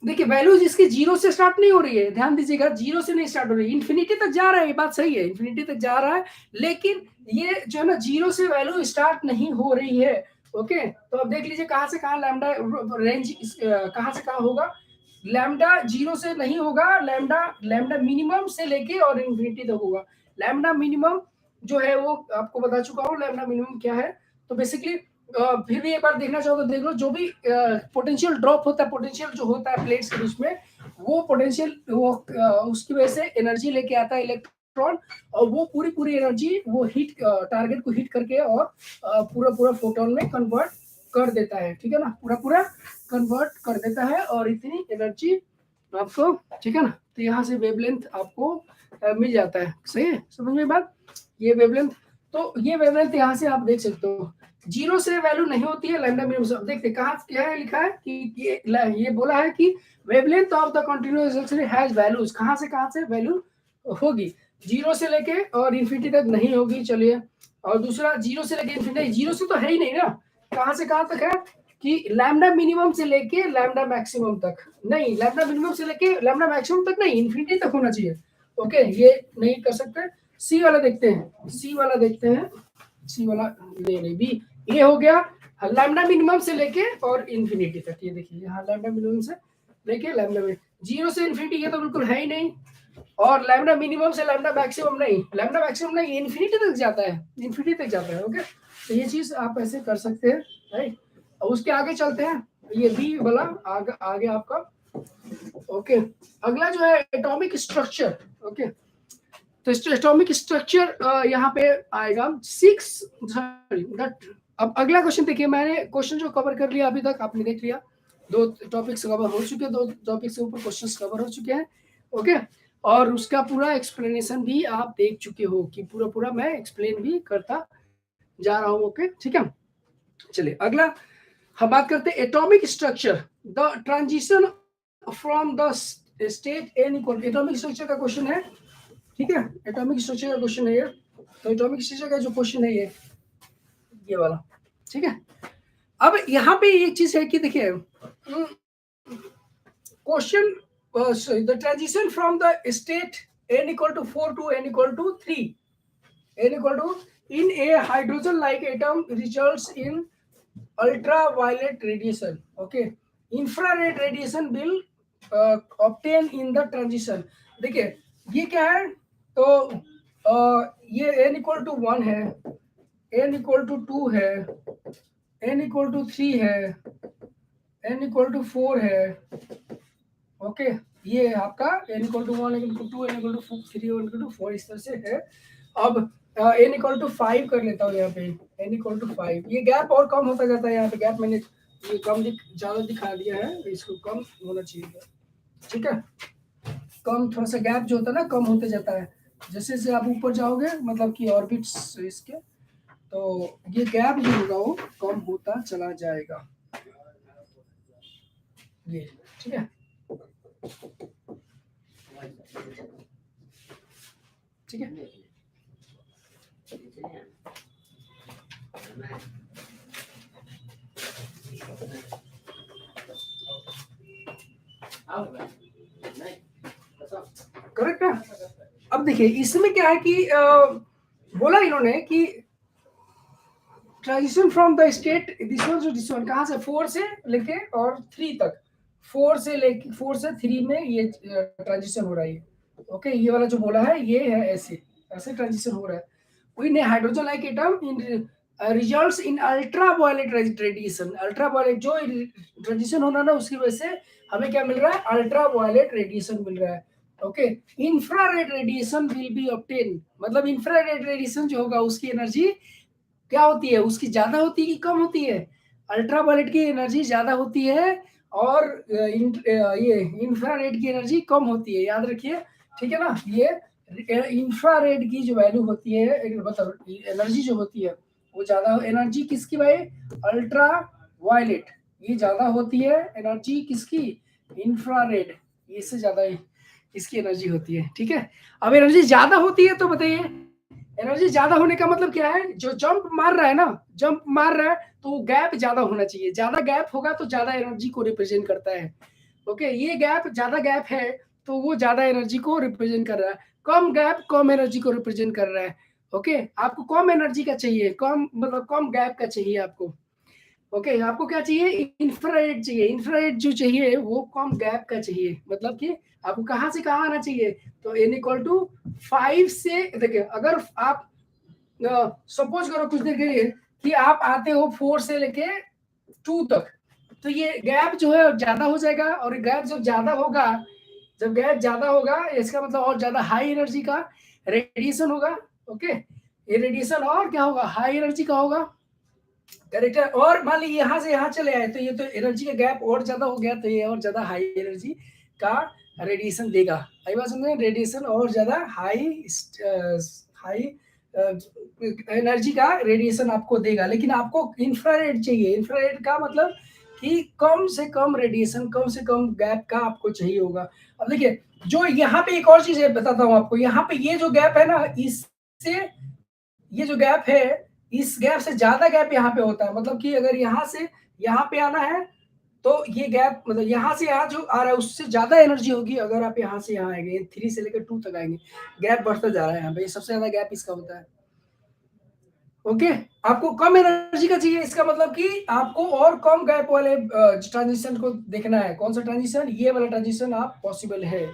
देखिए वैल्यूज इसकी जीरो से स्टार्ट नहीं हो रही है, ध्यान दीजिएगा, जीरो से नहीं स्टार्ट हो रही है, इन्फिनिटी तक जा रहा है, ये बात सही है, इन्फिनिटी तक जा रहा है, लेकिन ये जो है ना जीरो से वैल्यू स्टार्ट नहीं हो रही है। ओके, तो अब देख लीजिए कहां से कहां लैम्डा रेंज, कहां से कहां होगा, लैम्डा जीरो से नहीं होगा, लैम्डा लैम्डा मिनिमम से लेके और इन्फिनिटी तक होगा। लैम्डा मिनिमम जो है वो आपको बता चुका हूँ, लैम्डा मिनिमम क्या है। तो बेसिकली फिर भी एक बार देखना चाहो तो देख लो, जो भी पोटेंशियल ड्रॉप होता है, पोटेंशियल जो होता है प्लेट्स के बीच में, वो पोटेंशियल वो उसकी वजह से एनर्जी लेके आता है इलेक्ट्रॉन, और वो पूरी एनर्जी वो हीट टारगेट को हीट करके और पूरा फोटोन में कन्वर्ट कर देता है, ठीक है ना, पूरा कन्वर्ट कर देता है और इतनी एनर्जी आपको, ठीक है ना। तो यहाँ से वेवलेंथ आपको मिल जाता है, सही है, समझ में बात। ये वेवलेंथ, तो ये वेवलेंथ यहाँ से आप देख सकते हो, जीरो से वैल्यू नहीं होती है लैम्डा मिनिमम। देखते कहाँ क्या है लिखा है कि ये बोला है कि wavelength of the continuous axis has values, कहाँ से वैल्यू होगी, जीरो से लेके और इन्फिनिटी तक नहीं होगी, चलिए। और दूसरा जीरो से लेके इन्फिनिटी, जीरो से तो है ही नहीं ना, कहाँ से कहाँ तक है कि लैम्डा मिनिमम से लेके लैम्डा मैक्सिमम तक, नहीं लैम्डा मिनिमम से लेके लैम्डा मैक्सिमम तक नहीं, इन्फिनिटी तक होना चाहिए। ओके, ये नहीं कर सकते। सी वाला देखते हैं, सी वाला देखते हैं, सी वाला नहीं बी, ये हो गया लैम्डा मिनिमम से लेके और इन्फिनिटी तक। ये देखिए यहाँ लैम्डा मिनिमम से लेके लैम्डा में, जीरो से इन्फिनिटी ये तो बिल्कुल है ही नहीं, और लैम्डा मिनिमम से लैम्डा मैक्सिमम नहीं, लैम्डा मैक्सिमम नहीं, इन्फिनिटी तक जाता है, इन्फिनिटी तक जाता है। ओके, तो ये चीज आप ऐसे कर सकते हैं, राइट। और उसके आगे चलते हैं, ये बी वाला आगे आपका। ओके, अगला जो है एटॉमिक स्ट्रक्चर। ओके, तो एटॉमिक स्ट्रक्चर यहाँ पे आएगा 6। अब अगला क्वेश्चन देखिए, मैंने क्वेश्चन जो कवर कर लिया अभी तक आपने देख लिया, 2 टॉपिक्स कवर हो चुके हैं, 2 टॉपिक से ऊपर क्वेश्चंस कवर हो चुके हैं। ओके, और उसका पूरा एक्सप्लेनेशन भी आप देख चुके हो कि पूरा मैं एक्सप्लेन भी करता जा रहा हूँ। ओके, ठीक है, चलिए अगला हम बात करते हैं atomic structure, the transition from the state N equal. Atomic structure का क्वेश्चन है, ठीक है, एटॉमिक स्ट्रक्चर का क्वेश्चन है ये। तो एटॉमिक स्ट्रक्चर का जो क्वेश्चन है ये वाला, ठीक है। अब यहाँ पे एक चीज है कि देखिए question, the transition from the state n equal to 4 to n equal to 3, n equal to in a hydrogen like atom results in ultraviolet radiation. Okay, infrared radiation will obtain in the transition. देखिए ये क्या है, तो ये n equal to 1 है, n equal to 2 है, n equal to 3 है, n equal to 4 है। ओके, ये आपका n equal to 1, n equal to 2, n equal to 3, n equal to 4 इस तरह से है। अब n equal to 5 कर लेता हूँ यहाँ पे, n equal to 5, ये गैप और कम होता जाता है, यहाँ पे गैप मैंने ये कम ज़्यादा दिखा दिया है, इसको कम होना चाहिए, ठीक है। कम थोड़ा सा गैप जो होता है ना कम होते जाता है, जैसे जैसे आप ऊपर जाओगे मतलब कि ऑर्बिट्स इसके, तो ये गैप जो होगा वो कम होता चला जाएगा, ये ठीक है, ठीक है। करेक्ट है। अब देखिए इसमें क्या है कि बोला इन्होंने कि transition from the state this one कहाँ से 4 से लेके और 3 तक, 4 से 3 में ये ट्रांजिशन हो रहा है। ओके, ये वाला जो बोला है ये है ऐसे ट्रांजिशन हो रहा है। In hydrogen like atom in results in ultraviolet radiation, ultraviolet जो ट्रांजिशन होना ना उसकी वजह से हमें क्या मिल रहा है, अल्ट्रावायलेट रेडिएशन मिल रहा है। Okay, infrared radiation will be obtain, मतलब इंफ्रारेड रेडिएशन जो होगा उसकी एनर्जी क्या होती है, उसकी ज्यादा होती है कि कम होती है, अल्ट्रावायलेट की एनर्जी ज्यादा होती है और ये इंफ्रारेड की एनर्जी कम होती है, याद रखिए, ठीक है ना। ये इंफ्रारेड की जो वैल्यू होती है, मतलब एनर्जी जो होती है वो ज्यादा, एनर्जी किसकी भाई, अल्ट्रा वायलेट, ये ज्यादा होती है एनर्जी किसकी, इंफ्रारेड, इससे ज्यादा इसकी एनर्जी होती है, ठीक है। अब एनर्जी ज्यादा होती है तो बताइए एनर्जी ज्यादा होने का मतलब क्या है, जो जंप मार रहा है ना, जंप मार रहा है तो गैप ज्यादा होना चाहिए, ज्यादा गैप होगा तो ज्यादा एनर्जी को रिप्रेजेंट करता है। ओके, ये गैप ज्यादा गैप है तो वो ज्यादा एनर्जी को रिप्रेजेंट कर रहा है, कम गैप कम एनर्जी को रिप्रेजेंट कर रहा है। ओके, आपको कम एनर्जी का चाहिए, कम मतलब कम गैप का चाहिए आपको। ओके, आपको क्या चाहिए, इंफ्रारेड चाहिए, इंफ्रारेड जो चाहिए वो कम गैप का चाहिए, मतलब कि आपको कहाँ से कहाँ आना चाहिए, तो n इक्वल टू 5 से, देखिए अगर आप सपोज करो कुछ देर के लिए कि आप आते हो 4 से लेके 2 तक, तो ये गैप जो है ज्यादा हो जाएगा, और गैप जब ज्यादा होगा जब गैप ज्यादा होगा इसका मतलब और ज्यादा हाई एनर्जी का रेडिएशन होगा। ओके, ये रेडिएशन और क्या होगा, हाई एनर्जी का होगा, करेक्ट है। और मान लीजिए यहाँ से यहाँ चले आए तो ये तो एनर्जी का गैप और ज्यादा हो गया, तो ये और ज्यादा हाई एनर्जी का रेडिएशन देगा। आई बात समझे, रेडिएशन और ज्यादा हाई एनर्जी का रेडिएशन आपको देगा। लेकिन आपको इंफ्रारेड चाहिए। इंफ्रारेड का मतलब कि कम से कम रेडिएशन, कम से कम गैप का आपको चाहिए होगा। अब देखिए, जो यहाँ पे एक और चीज है बताता हूँ आपको, यहाँ पे ये जो गैप है ना, इससे ये जो गैप है, इस गैप से ज्यादा गैप यहाँ पे होता है। मतलब कि अगर यहाँ से यहाँ पे आना है तो ये गैप, मतलब यहाँ से यहाँ जो आ रहा है उससे ज्यादा एनर्जी होगी। अगर आप यहाँ से यहाँ आएंगे, 3 से लेकर 2 तक आएंगे, गैप बढ़ता जा रहा है यहाँ पे, सबसे ज्यादा गैप इसका होता है। ओके, आपको कम एनर्जी का चाहिए, इसका मतलब कि आपको और कम गैप वाले ट्रांजिशन को देखना है। कौन सा ट्रांजिशन, ये वाला ट्रांजिशन आप पॉसिबल है।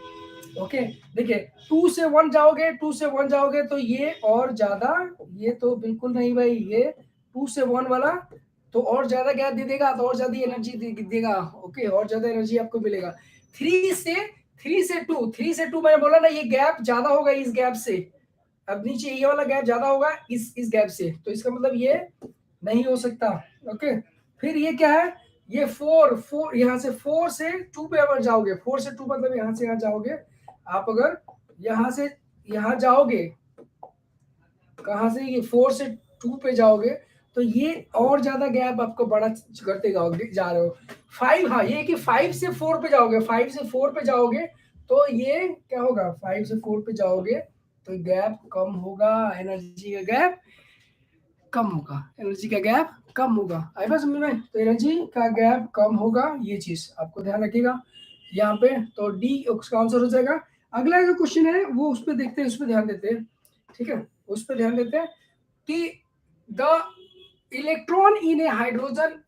ओके, देखिए 2 से 1 जाओगे, 2 से 1 जाओगे तो ये और ज्यादा, ये तो बिल्कुल नहीं भाई, ये 2 से 1 वाला तो और ज्यादा गैप दे देगा, तो और ज्यादा एनर्जी देगा। ओके, और ज्यादा एनर्जी आपको मिलेगा। 3 से 2, 3 से 2 मैंने बोला ना, ये गैप ज्यादा होगा इस गैप से। अब नीचे ये वाला गैप ज्यादा होगा इस गैप से, तो इसका मतलब ये नहीं हो सकता। ओके, फिर ये क्या है, ये 4 यहाँ से 4 से 2 पे अगर जाओगे, 4 से 2 मतलब यहाँ से यहाँ जाओगे आप, अगर यहाँ से यहाँ जाओगे, कहाँ से, ये 4 से 2 पे जाओगे तो ये और ज्यादा गैप आपको बड़ा करते जा रहे हो। 5, हाँ ये कि 5 से 4 पे जाओगे, 5 से 4 पे जाओगे तो ये क्या होगा, 5 से 4 पे जाओगे तो गैप कम होगा, एनर्जी का गैप कम होगा, एनर्जी का गैप कम होगा। आई बात समझ में, तो एनर्जी का गैप कम होगा, ये चीज आपको ध्यान रखिएगा यहाँ पे। तो डी उसका आंसर हो जाएगा। अगला जो क्वेश्चन है वो उस पर देखते हैं, उस पर ध्यान देते हैं। ठीक है, उस पर ध्यान देते हैं कि the electron in a hydrogen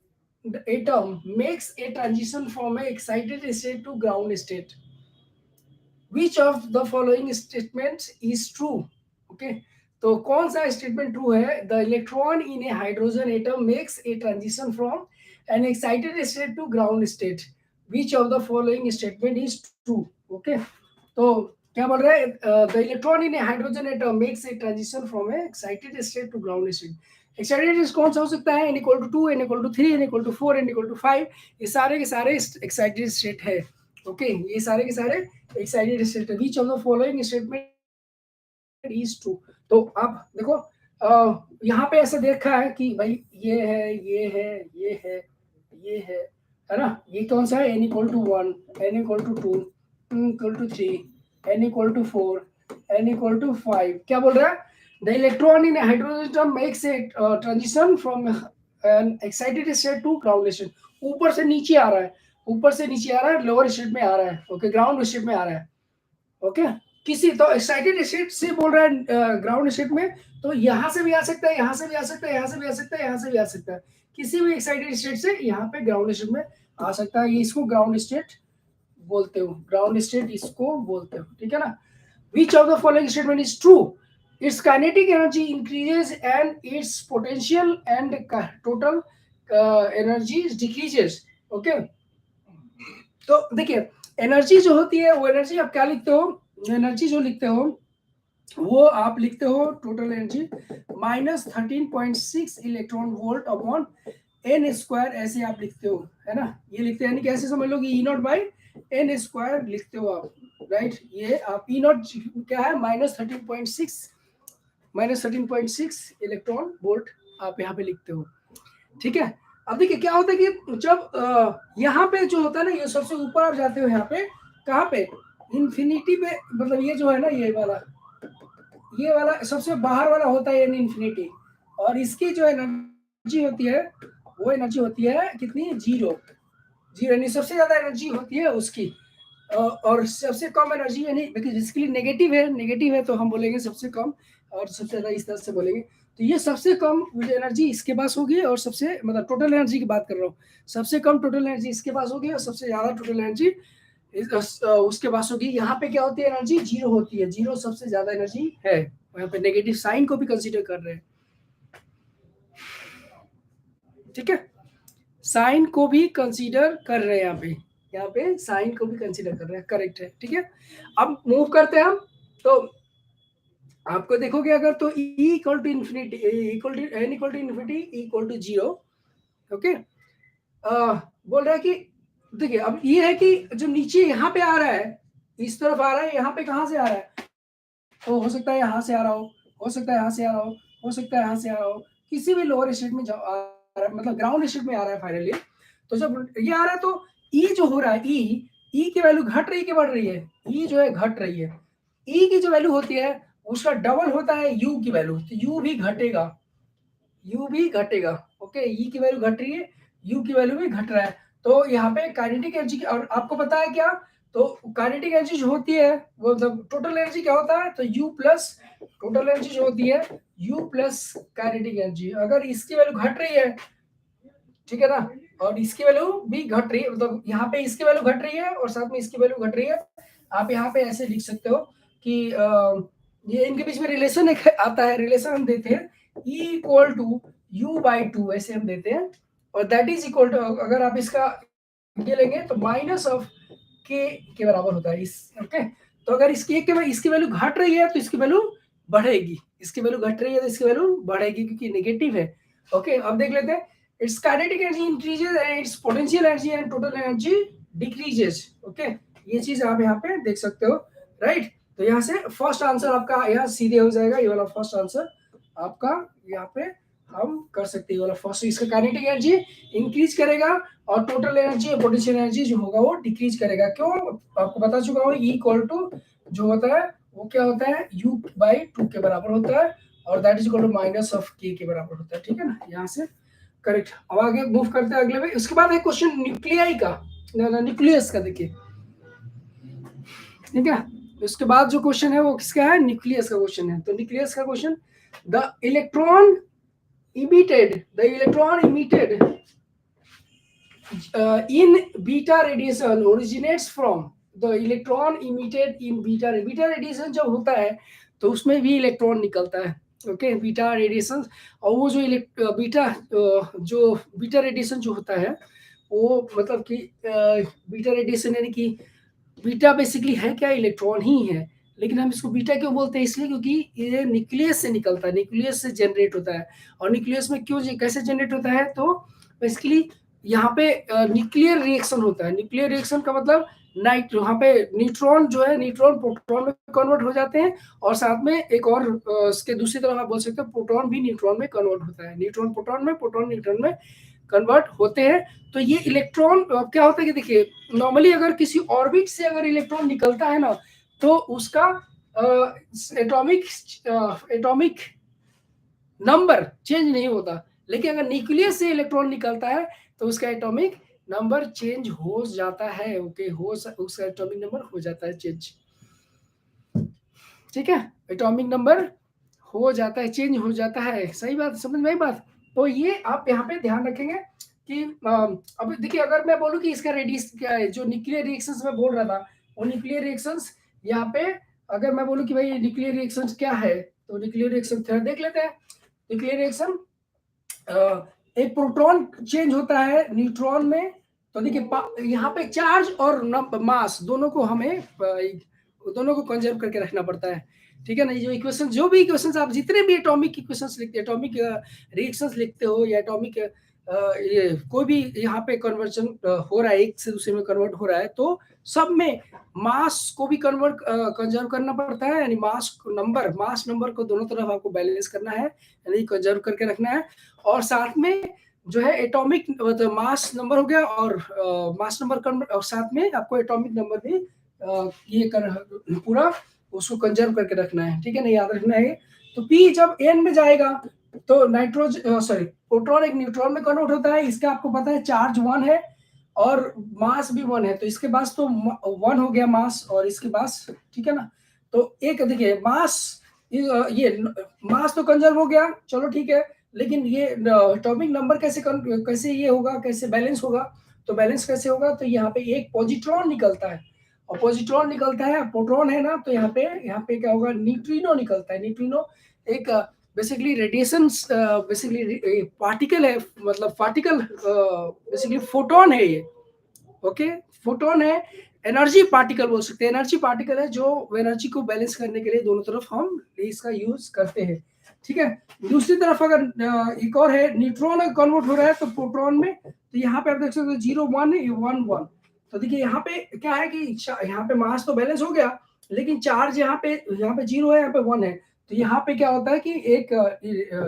atom makes a transition from a excited state to ground state. Which of the following statements is true? Okay, तो कौन सा स्टेटमेंट ट्रू है, the electron in a hydrogen atom makes a transition from an excited state to ground state. Which of the following statement is true. Okay, तो क्या बोल रहे हैं, the electron in a hydrogen atom makes a transition from a excited state to ground state. Excited कौन सा हो सकता है, n = 2, n = 3, n = 4, n = 5, ये सारे के सारे एक्साइटेड स्टेट है। ओके, ये सारे के सारे excited state. Which of the following statement is true. तो आप देखो, यहाँ पे ऐसा देखा है कि भाई ये है, ये है, ये है, ये है ना, ये कौन सा है, n = 1, n = 2, n = 3, n = 4, n = 5। क्या बोल रहा है, the electron in hydrogen atom makes a transition from an excited state to ground state. ऊपर से नीचे आ रहा है, ऊपर से नीचे आ रहा है, लोअर स्टेट में आ रहा है। ओके, ग्राउंड स्टेट में आ रहा है। ओके, किसी तो एक्साइटेड स्टेट से बोल रहा है ग्राउंड स्टेट में, तो यहाँ से भी आ सकता है, यहाँ से भी आ सकता है, यहाँ से भी आ सकता है, यहाँ से भी आ सकता है। किसी भी एक्साइटेड स्टेट से यहाँ पे ग्राउंड स्टेट में आ सकता है। ये इसको ग्राउंड स्टेट बोलते हो, ग्राउंड स्टेट इसको बोलते हो। ठीक है ना। Which of the following statement is true? Its kinetic energy increases and its potential and total energy decreases. Okay, तो देखिए एनर्जी जो होती है वो एनर्जी आप क्या लिखते हो, एनर्जी जो लिखते हो वो आप लिखते हो total energy -13.6 electron volt upon n², ऐसे आप लिखते हो, है ना। ये लिखते हैं, यानी कैसे समझ लो कि E0/n² लिखते हो आप, राइट। ये आप E0 क्या है, -13.6 इलेक्ट्रॉन वोल्ट आप यहाँ पे लिखते हो। ठीक है, अब देखिए क्या होता है कि जब यहाँ पे जो होता है ना, ये सबसे ऊपर आप जाते हो, यहाँ पे कहाँ पे, इन्फिनिटी पे, मतलब ये जो है ना, ये वाला सबसे बाहर वाला होता है इन्फिनिटी, और इसकी जो एनर्जी होती है वो एनर्जी होती है कितनी, 0, यानी सबसे ज्यादा एनर्जी होती है उसकी। और सबसे कम एनर्जी, यानी जिसके लिए नेगेटिव है तो हम बोलेंगे सबसे कम, और सबसे ज्यादा इस तरह से बोलेंगे। तो ये सबसे कम एनर्जी इसके पास होगी, और सबसे, मतलब टोटल एनर्जी की बात कर रहा हूँ, सबसे कम टोटल एनर्जी इसके पास होगी, और सबसे ज्यादा टोटल एनर्जी उसके पास होगी। यहाँ पे क्या होती है, एनर्जी 0 होती है, 0 सबसे ज्यादा एनर्जी है। यहाँ पे नेगेटिव साइन को भी कंसीडर कर रहे हैं। ठीक है, साइन को भी कंसीडर कर रहे हैं यहाँ पे। यहाँ पे साइन को भी कंसीडर कर रहे हैं, करेक्ट है, ठीक है। अब मूव करते हैं हम, तो आपको देखोगे अगर तो E equal to infinity, equal to n equal to infinity equal to 0, okay. बोल रहा है कि देखिए अब ये है कि जो नीचे यहाँ पे आ रहा है, इस तरफ आ रहा है, यहाँ पे कहाँ से आ रहा है, तो हो सकता है यहाँ से आ रहा हो सकता है यहाँ से आ रहा हो सकता है यहाँ से आ रहा हो, किसी भी लोअर स्टेट में आ रहा है, मतलब ग्राउंड स्टेट में आ रहा है फाइनली। तो जब ये आ रहा है तो ई जो हो रहा है, ई की वैल्यू घट रही है कि बढ़ रही है, ई जो है घट रही है। ई की जो वैल्यू होती है उसका डबल होता है यू की वैल्यू, तो यू भी घटेगा, यू भी घटेगा, ओके। ई की वैल्यू घट रही है, यू की वैल्यू भी घट रहा है। तो यहाँ पे काइनेटिक एनर्जी, और आपको पता है क्या, तो काइनेटिक एनर्जी जो होती है वो मतलब टोटल एनर्जी क्या होता है, तो यू प्लस टोटल एनर्जी जो होती है यू प्लस काइनेटिक एनर्जी। अगर इसकी वैल्यू घट रही है, ठीक है ना, और इसकी वैल्यू भी घट रही है, मतलब यहाँ पे इसकी वैल्यू घट रही है और साथ में इसकी वैल्यू घट रही है, आप यहाँ पे ऐसे लिख सकते हो कि ये इनके बीच में रिलेशन एक आता है, रिलेशन हम देते हैं E equal to U by two, ऐसे हम देते हैं, और दैट इज इक्वल टू, अगर आप इसका ये लेंगे तो माइनस ऑफ के बराबर होता है इस, ओके। तो अगर इसकी इसकी वैल्यू घट रही है तो इसकी वैल्यू बढ़ेगी, इसकी वैल्यू घट रही है तो इसकी वैल्यू बढ़ेगी क्योंकि नेगेटिव है, ओके। अब देख लेते हैं, its kinetic energy increases and its potential energy and total energy decreases, okay. ये चीज आप यहाँ पे देख सकते हो, राइट। तो यहाँ से फर्स्ट आंसर आपका यहाँ सीधे हो जाएगा, ये वाला फर्स्ट आंसर आपका यहाँ पे हम कर सकते हैं, वाला फर्स्ट। इसका काइनेटिक एनर्जी इंक्रीज करेगा और टोटल एनर्जी और पोटेंशियल एनर्जी जो होगा वो डिक्रीज करेगा। क्यों, आपको बता चुका हूँ, E इक्वल टू जो होता है वो क्या होता है, U बाई 2 के बराबर होता है, और that is equal to minus of K के बराबर होता है, ठीक है ना, यहाँ से करेक्ट। अब आगे मूव करते हैं अगले में। उसके बाद एक क्वेश्चन न्यूक्लियाई का, न्यूक्लियस का, देखिए, ठीक है। उसके बाद जो क्वेश्चन है वो किसका है, न्यूक्लियस का क्वेश्चन है। तो न्यूक्लियस का question, the electron emitted in beta radiation originates from the electron emitted in beta radiation जब होता है तो उसमें भी इलेक्ट्रॉन निकलता है, ओके, बीटा रेडिएशन। और वो जो बीटा रेडिएशन जो होता है वो मतलब कि बीटा रेडिएशन यानी कि बीटा बेसिकली है क्या, इलेक्ट्रॉन ही है, लेकिन हम इसको बीटा क्यों बोलते हैं, इसलिए क्योंकि ये न्यूक्लियस से निकलता है, न्यूक्लियस से जनरेट होता है। और न्यूक्लियस में क्यों कैसे जनरेट होता है, तो बेसिकली यहाँ पे न्यूक्लियर रिएक्शन होता है। न्यूक्लियर रिएक्शन का मतलब यहाँ पे न्यूट्रॉन जो है, न्यूट्रॉन प्रोटॉन में कन्वर्ट हो जाते हैं, और साथ में एक और इसके दूसरी तरफ आप बोल सकते हो प्रोटॉन भी न्यूट्रॉन में कन्वर्ट होता है, न्यूट्रॉन प्रोटॉन में, प्रोटॉन न्यूट्रॉन में कन्वर्ट होते हैं। तो ये इलेक्ट्रॉन क्या होता है कि देखिए, नॉर्मली अगर किसी ऑर्बिट से अगर इलेक्ट्रॉन निकलता है ना तो उसका एटॉमिक नंबर चेंज नहीं होता, लेकिन अगर न्यूक्लियस से इलेक्ट्रॉन निकलता है तो उसका एटॉमिक नंबर चेंज हो जाता है, ओके, उसका एटॉमिक नंबर हो जाता है चेंज, ठीक है, एटॉमिक नंबर हो जाता है, चेंज हो जाता है, सही बात, समझ में आई बात। तो ये आप यहाँ पे ध्यान रखेंगे कि अब देखिए, अगर मैं बोलूँ कि इसका रेडियस क्या है, जो न्यूक्लियर रिएक्शंस में बोल रहा था वो न्यूक्लियर रिएक्शंस, यहाँ पे अगर मैं बोलूँ कि भाई न्यूक्लियर रिएक्शंस क्या है, तो न्यूक्लियर रिएक्शन देख लेते हैं। न्यूक्लियर रिएक्शन, एक प्रोटॉन चेंज होता है न्यूट्रॉन में, तो देखिए यहाँ पे चार्ज और मास दोनों को हमें दोनों को कंजर्व करके रखना पड़ता है, ठीक है ना। जो इक्वेशन, जो भी इक्वेशंस आप जितने भी एटॉमिक इक्वेशंस लिखते, एटॉमिक रिएक्शंस लिखते हो, या एटॉमिक ये कोई भी यहाँ पे कन्वर्जन हो रहा है, एक से दूसरे में कन्वर्ट हो रहा है, तो सब में मास को भी कंजर्व करना पड़ता है, यानी मास नंबर को दोनों तरफ आपको बैलेंस करना है, यानी कंजर्व करके रखना है। और साथ में जो है एटॉमिक मतलब मास नंबर हो गया, और मास नंबर और साथ में आपको एटॉमिक नंबर भी ये पूरा उसको कंजर्व करके रखना है, ठीक है ना, याद रखना है। तो P जब N में जाएगा तो प्रोटॉन एक न्यूट्रॉन में कन्वर्ट होता है, इसका आपको पता है चार्ज 1 है और मास भी 1 है, तो इसके पास तो 1 हो गया मास, और इसके पास, ठीक है ना। तो एक देखिए मास, ये मास तो कंजर्व हो गया, चलो ठीक है, लेकिन ये एटॉमिक नंबर कैसे ये होगा, कैसे बैलेंस होगा, तो बैलेंस कैसे होगा, तो यहाँ पे एक पॉजिट्रॉन निकलता है, और पॉजिट्रॉन निकलता है, प्रोटॉन है ना, तो यहाँ पे क्या होगा, न्यूट्रिनो निकलता है। न्यूट्रिनो एक बेसिकली रेडिएशन, बेसिकली पार्टिकल है, मतलब पार्टिकल बेसिकली फोटोन है ये, ओके, फोटोन है, एनर्जी पार्टिकल बोल सकते हैं, एनर्जी पार्टिकल है जो एनर्जी को बैलेंस करने के लिए दोनों तरफ हम इसका यूज करते हैं, ठीक है। दूसरी तरफ अगर एक और है, न्यूट्रॉन कन्वर्ट हो रहा है तो प्रोटॉन में, तो यहाँ पे आप देख सकते हो 0 1 1 1। तो देखिए यहाँ पे क्या है कि यहाँ पे मास तो बैलेंस हो गया, लेकिन चार्ज यहाँ पे 0 है, यहाँ पे 1 है। तो यहाँ पे क्या होता है कि एक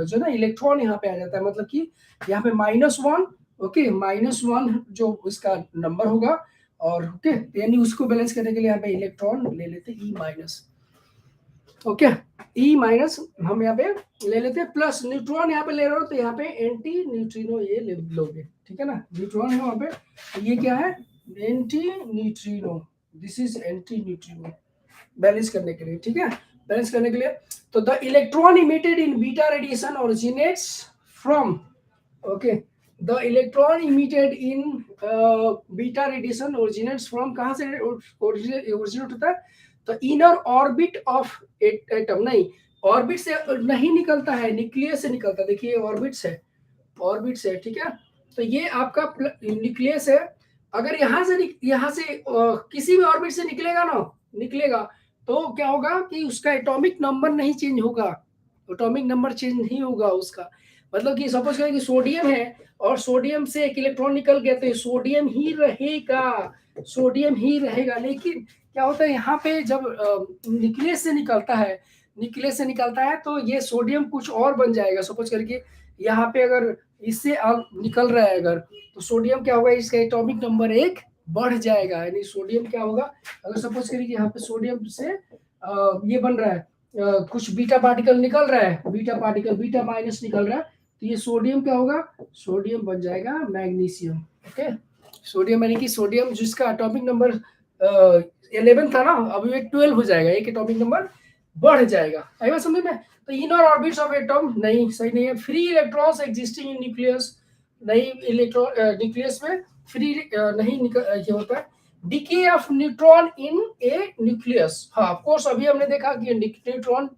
जो ना इलेक्ट्रॉन यहाँ पे आ जाता है, मतलब कि यहाँ पे -1, ओके, -1 जो इसका नंबर होगा, और ओके, यानी उसको बैलेंस करने के लिए यहाँ पे इलेक्ट्रॉन ले लेते हैं E-, ओके, E- हम यहाँ पे ले लेते हैं, प्लस न्यूट्रॉन यहाँ पे ले रहे हो तो यहाँ पे एंटी न्यूट्रिनो ये लोगे, ठीक है ना। न्यूट्रॉन है वहाँ पे, ये क्या है, anti neutrino, this is anti neutrino, balance करने के लिए, ठीक है, बैलेंस करने के लिए। तो the electron emitted in beta radiation originates from, okay, the electron emitted in beta radiation originates from, कहाँ से ओरिजिनेट होता है, तो इनर ऑर्बिट ऑफ एटम, नहीं, ऑर्बिट से नहीं निकलता है, न्यूक्लियस से निकलता है, देखिए ऑर्बिट्स है, ऑर्बिट्स है, ठीक है। तो ये आपका न्यूक्लियस है, अगर यहाँ से किसी भी ऑर्बिट से निकलेगा ना, निकलेगा, तो क्या होगा कि उसका एटॉमिक नंबर नहीं चेंज होगा, एटॉमिक नंबर चेंज नहीं होगा उसका, मतलब कि सपोज करें कि सोडियम है और सोडियम से एक इलेक्ट्रॉन निकल गया तो सोडियम ही रहेगा, सोडियम ही रहेगा। लेकिन क्या होता है यहाँ पे जब न्यूक्लियस से निकलता है, न्यूक्लियस से निकलता है तो ये सोडियम कुछ और बन जाएगा, सपोज करके यहाँ पे अगर इससे अब निकल रहा है अगर, तो सोडियम क्या होगा, इसका एटॉमिक नंबर 1 बढ़ जाएगा, यानी सोडियम क्या होगा, अगर सपोज करिए कि यहाँ पे सोडियम से ये बन रहा है, कुछ बीटा पार्टिकल निकल रहा है, बीटा पार्टिकल बीटा माइनस निकल रहा है, तो ये सोडियम क्या होगा, सोडियम बन जाएगा मैग्नीशियम, ओके। सोडियम यानी कि सोडियम जिसका एटॉमिक नंबर 11 था ना, अभी ये 12 हो जाएगा, एक एटॉमिक नंबर बढ़ जाएगा, आई बात समझ में। तो इनर ऑर्बिट्स ऑफ एटम, नहीं सही नहीं है। Free electrons existing in nucleus, नहीं, इलेक्ट्रॉन न्यूक्लियस में फ्री नहीं ये होता है। Decay of neutron in A nucleus, हाँ ऑफ कोर्स, अभी हमने देखा कि न्यूट्रॉन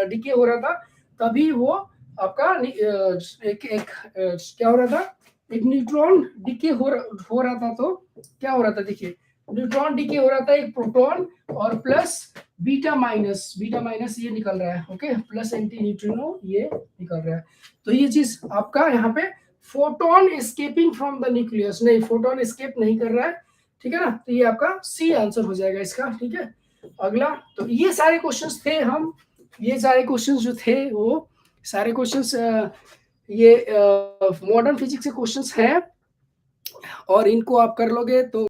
डिके हो रहा था, तभी वो आपका एक क्या हो रहा था, एक न्यूट्रॉन डिके हो रहा था, तो क्या हो रहा था, देखिए न्यूट्रॉन डिके हो रहा था, एक प्रोटॉन और प्लस बीटा माइनस ये निकल रहा है, ओके, प्लस एंटी न्यूट्रिनो ये निकल रहा है। तो ये चीज आपका यहाँ पे photon escaping from the nucleus, नहीं, फोटोन एस्केप नहीं कर रहा है, ठीक है ना। तो ये आपका सी आंसर हो जाएगा इसका, ठीक है। अगला, तो ये सारे क्वेश्चंस थे, हम ये सारे क्वेश्चंस जो थे वो सारे क्वेश्चंस ये मॉडर्न फिजिक्स के क्वेश्चंस हैं, और इनको आप कर लोगे तो